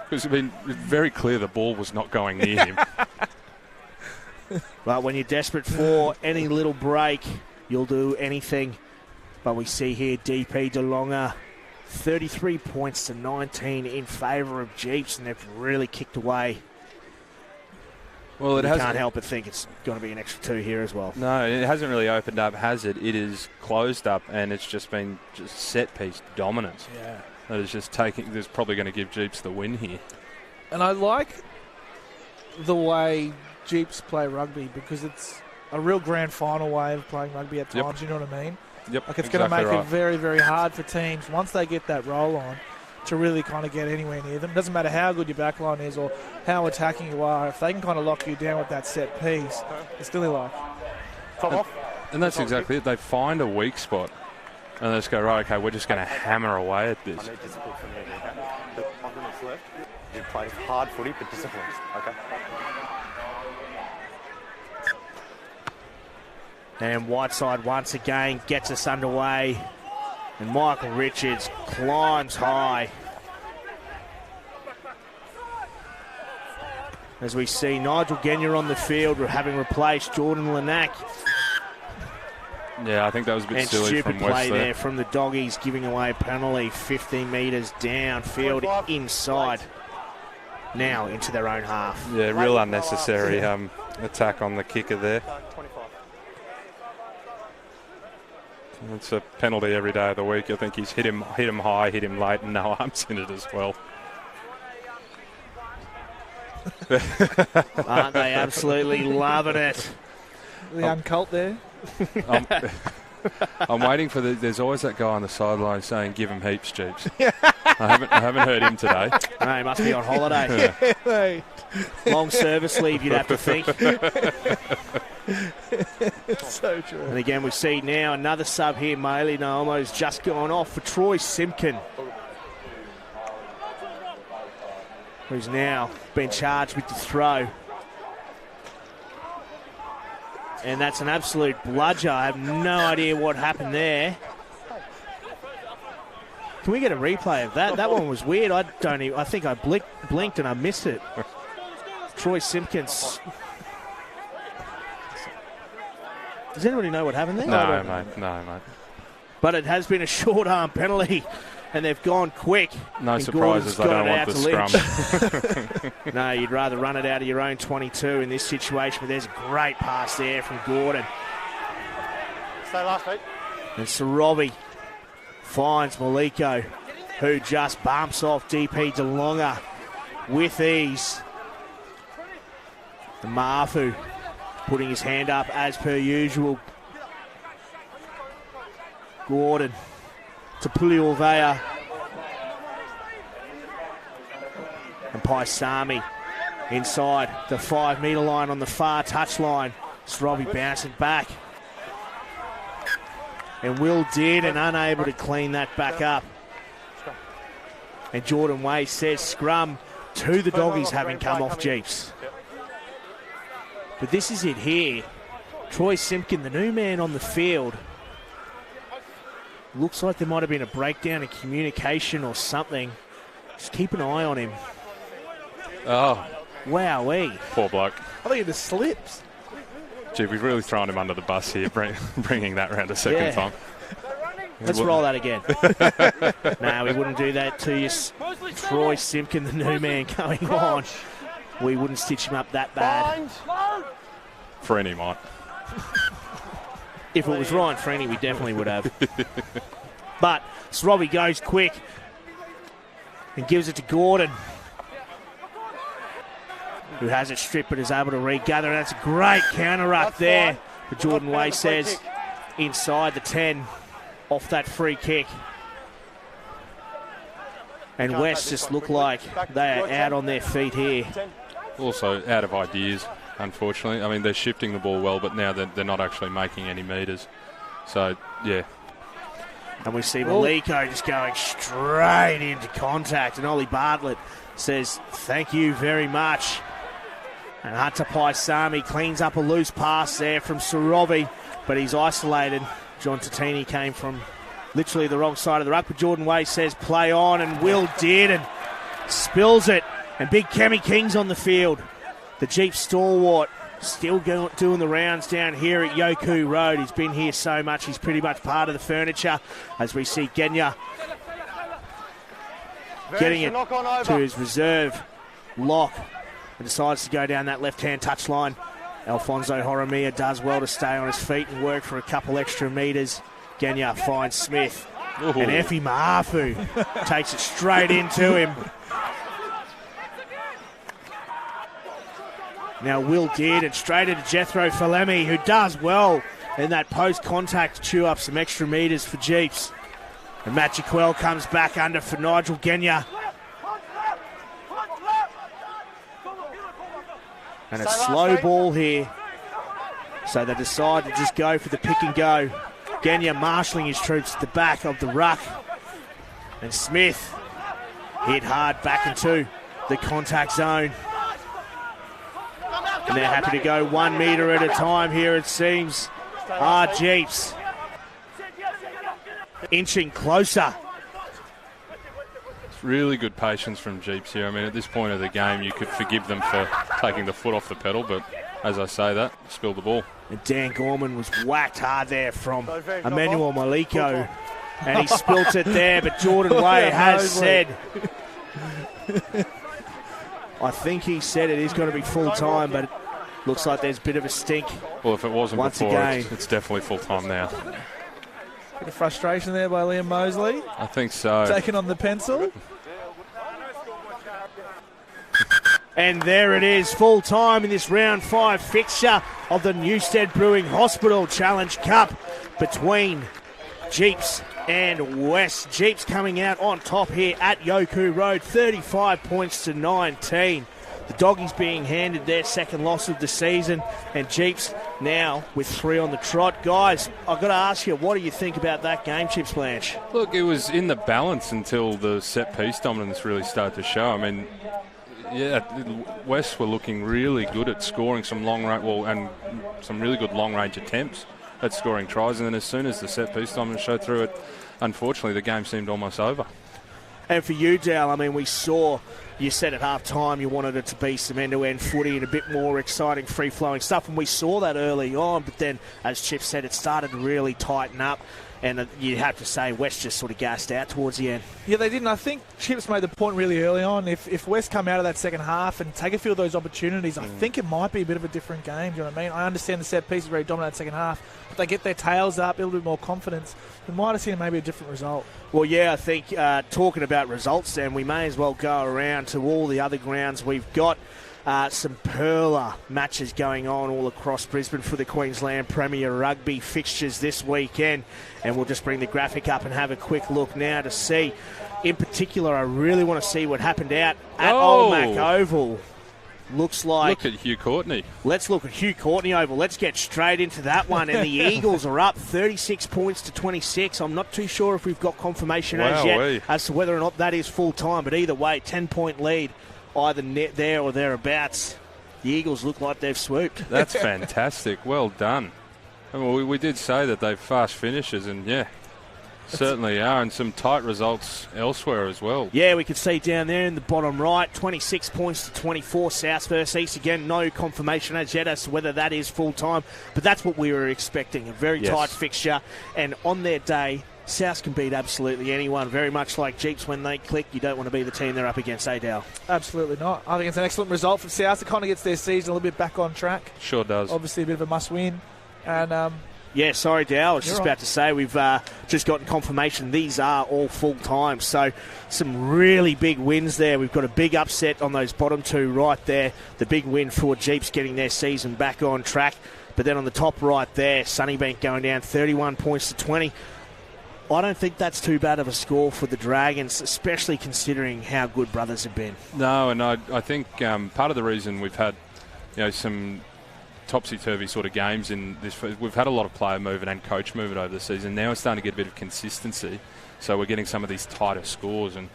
Because it's been very clear the ball was not going near him.
But when you're desperate for any little break, you'll do anything. But we see here DP DeLonga, 33 points to 19 in favour of Jeeps, and they've really kicked away.
Well,
you can't help but think it's going to be an extra 2 here as well.
No, it hasn't really opened up, has it? It is closed up, and it's just been set-piece dominance.
Yeah.
That is just taking... That's probably going to give Jeeps the win here.
And I like the way Jeeps play rugby because it's a real grand final way of playing rugby at times, you know what I mean?
Yep,
like it's going to make it very, very hard for teams, once they get that roll on, to really kind of get anywhere near them. Doesn't matter how good your backline is or how attacking you are. If they can kind of lock you down with that set piece, it's still like...
And that's exactly it. They find a weak spot and they just go, right, okay, we're just going to hammer away at this.
I need discipline from you, okay? 5 minutes left. You play hard footy, but discipline, okay?
And Whiteside once again gets us underway. And Michael Richards climbs high. As we see Nigel Genya on the field, having replaced Jordan Lanack.
Yeah, I think that was a bit silly from West
stupid play
there.
there from the Doggies, giving away a penalty 15 metres downfield inside. Now into their own half.
Yeah, real unnecessary attack on the kicker there. It's a penalty every day of the week. I think he's hit him high, hit him late, and no arms in it as well.
Aren't they absolutely loving it?
The uncult there.
I'm waiting for there's always that guy on the sideline saying, "Give him heaps, Jeeps." I haven't heard him today.
No, he must be on holiday.
Yeah.
Long service leave, you'd have to think.
So true.
And again, we see now another sub here. Maili Naomo's just gone off for Troy Simpkin, who's now been charged with the throw. And that's an absolute bludger. I have no idea what happened there. Can we get a replay of that? That one was weird. I think I blinked and I missed it. Troy Simpkins. Does anybody know what happened there?
No, mate.
But it has been a short arm penalty, and they've gone quick.
No surprises. They don't want the scrum.
No, you'd rather run it out of your own 22 in this situation, but there's a great pass there from Gordon.
Stay last, mate.
And Sorobi finds Maliko, who just bumps off DP DeLonga with ease. And Mafu putting his hand up as per usual. Gordon to Puliorvea. And Paisami inside the 5 metre line on the far touchline. Sorobi bouncing back. And Will did, and unable to clean that back up. And Jordan Way says scrum to the Doggies, having come off Jeeps. But this is it here. Troy Simpkin, the new man on the field. Looks like there might have been a breakdown in communication or something. Just keep an eye on him.
Oh,
Wowee.
poor bloke.
I think it just slips.
Gee, we've really thrown him under the bus here, bringing that round a second time.
Let's roll that again. No, we wouldn't do that to you. Troy Simpkin, the new man coming on. We wouldn't stitch him up that bad.
Freeney might.
If it was Ryan Freeney, we definitely would have. But Robbie goes quick and gives it to Gordon, who has it stripped but is able to regather. And that's a great counter-ruck there. But Jordan Way says inside the 10 off that free kick. And West just look like they are out on their feet here.
Also out of ideas, unfortunately. I mean, they're shifting the ball well, but now they're not actually making any metres. So, yeah.
And we see Maliko just going straight into contact. And Ollie Bartlett says, thank you very much. And Hunter Paisami cleans up a loose pass there from Sorovi, but he's isolated. John Tatini came from literally the wrong side of the ruck, but Jordan Way says play on, and Will did and spills it. And big Kemi King's on the field. The Jeep stalwart still doing the rounds down here at Yoku Road. He's been here so much, he's pretty much part of the furniture. As we see Genya getting it to his reserve lock and decides to go down that left-hand touchline. Alfonso Horomia does well to stay on his feet and work for a couple extra metres. Genya finds Smith. Ooh. And Effie Maafu takes it straight into him. Now Will did, and straight into Jethro Falemi, who does well in that post-contact to chew up some extra metres for Jeeps. And Matt Jaquel comes back under for Nigel Genya. And a slow ball here. So they decide to just go for the pick and go. Genya marshalling his troops at the back of the ruck. And Smith hit hard back into the contact zone. And they're happy to go 1 metre at a time here, it seems. Jeeps inching closer.
Really good patience from Jeeps here. I mean, at this point of the game, you could forgive them for taking the foot off the pedal, but as I say that, spilled the ball.
And Dan Gorman was whacked hard there from Emmanuel Maliko, and he spilt it there, but Jordan Way has said, I think he said it is going to be full-time, but it looks like there's a bit of a stink.
Well, if it wasn't
once
before,
again.
it's definitely full-time now.
Bit of frustration there by Liam Mosley.
I think so.
Taking on the pencil.
And there it is, full time in this round 5 fixture of the Newstead Brewing Hospital Challenge Cup between Jeeps and West. Jeeps coming out on top here at Yoku Road, 35 points to 19. The Doggies being handed their second loss of the season, and Jeeps now with 3 on the trot. Guys, I've got to ask you, what do you think about that game, Chips Blanche?
Look, it was in the balance until the set-piece dominance really started to show. I mean, yeah, West were looking really good at scoring some and some really good long-range attempts at scoring tries, and then as soon as the set-piece dominance showed through it, unfortunately, the game seemed almost over.
And for you, Dale, I mean, we saw, you said at half-time you wanted it to be some end-to-end footy and a bit more exciting, free-flowing stuff, and we saw that early on, but then, as Chip said, it started to really tighten up, and you have to say West just sort of gassed out towards the end.
Yeah, they didn't. I think Chips made the point really early on. If West come out of that second half and take a few of those opportunities, I think it might be a bit of a different game. Do you know what I mean? I understand the set piece is very dominant second half, but they get their tails up, a little bit more confidence. We might have seen maybe a different result.
Well, yeah, I think talking about results, then we may as well go around to all the other grounds. We've got some Perla matches going on all across Brisbane for the Queensland Premier Rugby fixtures this weekend, and we'll just bring the graphic up and have a quick look now to see. In particular, I really want to see what happened out at Old Mac Oval. Looks like...
Look at Hugh Courtney.
Let's look at Hugh Courtney Oval. Let's get straight into that one. And the Eagles are up 36 points to 26. I'm not too sure if we've got confirmation as yet as to whether or not that is full-time. But either way, 10-point lead, either net there or thereabouts. The Eagles look like they've swooped.
That's fantastic. Well done. I mean, we did say that they've fast finishes, and yeah, Certainly are, and some tight results elsewhere as well.
Yeah, we can see down there in the bottom right, 26 points to 24, South versus East. Again, no confirmation as yet as to whether that is full-time, but that's what we were expecting, a very tight fixture. And on their day, South can beat absolutely anyone, very much like Jeeps when they click. You don't want to be the team they're up against, Dale?
Absolutely not. I think it's an excellent result for South. It kind of gets their season a little bit back on track.
Sure does.
Obviously a bit of a must-win. And
yeah, sorry, Dale. I was just about to say we've just gotten confirmation these are all full-time. So some really big wins there. We've got a big upset on those bottom two right there. The big win for Jeeps getting their season back on track. But then on the top right there, Sunnybank going down 31 points to 20. I don't think that's too bad of a score for the Dragons, especially considering how good Brothers have been.
No, and I think part of the reason we've had some topsy-turvy sort of games in this, we've had a lot of player movement and coach movement over the season. Now it's starting to get a bit of consistency, so we're getting some of these tighter scores, and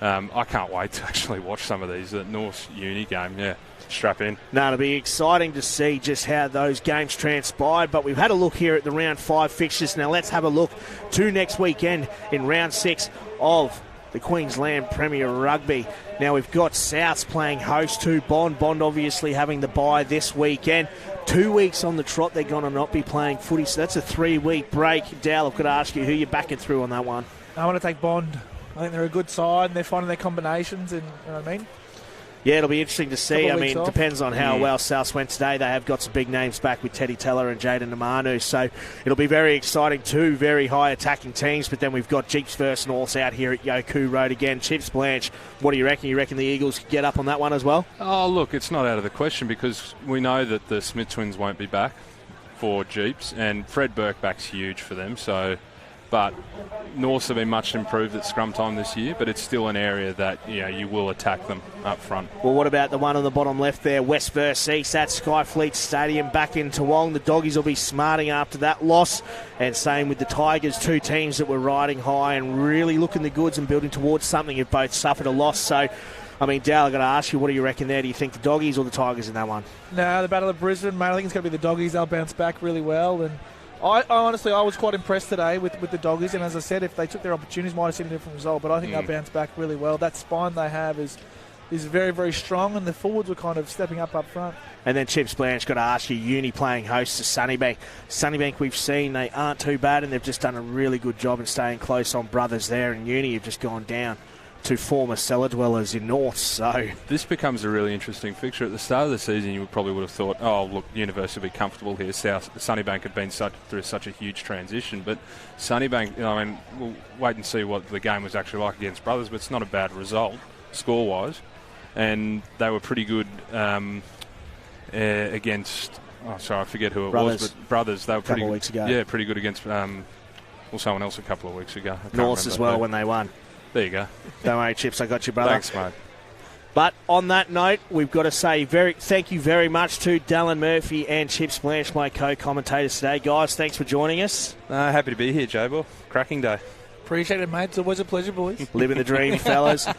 I can't wait to actually watch some of these. The North Uni game, strap in.
No, it'll be exciting to see just how those games transpired, but we've had a look here at the round 5 fixtures. Now let's have a look to next weekend in round 6 of the Queensland Premier Rugby. Now we've got Souths playing host to Bond. Bond obviously having the bye this weekend. 2 weeks on the trot, they're going to not be playing footy, so that's a 3-week break. Dal, I've got to ask you who you're backing through on that one.
I want to take Bond. I think they're a good side and they're finding their combinations, and you know what I mean?
Yeah, it'll be interesting to see. I mean, it depends on how well South went today. They have got some big names back with Teddy Teller and Jaden Amanu, so it'll be very exciting. 2 very high attacking teams, but then we've got Jeeps versus Norths out here at Yoku Road again. Chips Blanche, what do you reckon? You reckon the Eagles could get up on that one as well?
Oh, look, it's not out of the question because we know that the Smith twins won't be back for Jeeps, and Fred Burkeback's huge for them, so... But Norths have been much improved at scrum time this year, but it's still an area that you will attack them up front.
Well, what about the one on the bottom left there, West versus East at Skyfleet Stadium back in Toowong? The Doggies will be smarting after that loss, and same with the Tigers, 2 teams that were riding high and really looking the goods and building towards something have both suffered a loss. So, I mean, Dale, I've got to ask you, what do you reckon there? Do you think the Doggies or the Tigers in that one?
No, the Battle of Brisbane, mate. I think it's going to be the Doggies. They'll bounce back really well, and I honestly was quite impressed today with the Doggies, and as I said, if they took their opportunities, might have seen a different result, but I think they'll bounce back really well. That spine they have is very, very strong, and the forwards were kind of stepping up front. And
then Chips Blanche, got to ask you, Uni playing host to Sunnybank. Sunnybank, we've seen they aren't too bad, and they've just done a really good job in staying close on Brothers there, and Uni have just gone down to former cellar dwellers in North. So
this becomes a really interesting fixture. At the start of the season, you probably would have thought, oh, look, University will be comfortable here. Sunnybank had been through such a huge transition, but Sunnybank, we'll wait and see what the game was actually like against Brothers, but it's not a bad result, score-wise. And they were pretty good against, I forget who it was, but Brothers, they were pretty good.
Weeks ago.
Yeah, pretty good against, someone else a couple of weeks ago.
North as well when they won.
There you go.
Don't worry, Chips, I got you, brother.
Thanks, mate.
But on that note, we've got to say thank you very much to Dallin Murphy and Chips Blanche, my co-commentators today. Guys, thanks for joining us.
Happy to be here, J-Ball. Cracking day.
Appreciate it, mate. It's always a pleasure, boys.
Living the dream, fellas.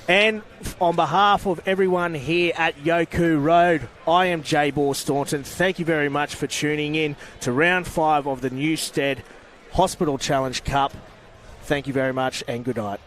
And on behalf of everyone here at Yoku Road, I am J-Ball Staunton. Thank you very much for tuning in to Round 5 of the Newstead Hospital Challenge Cup. Thank you very much and good night.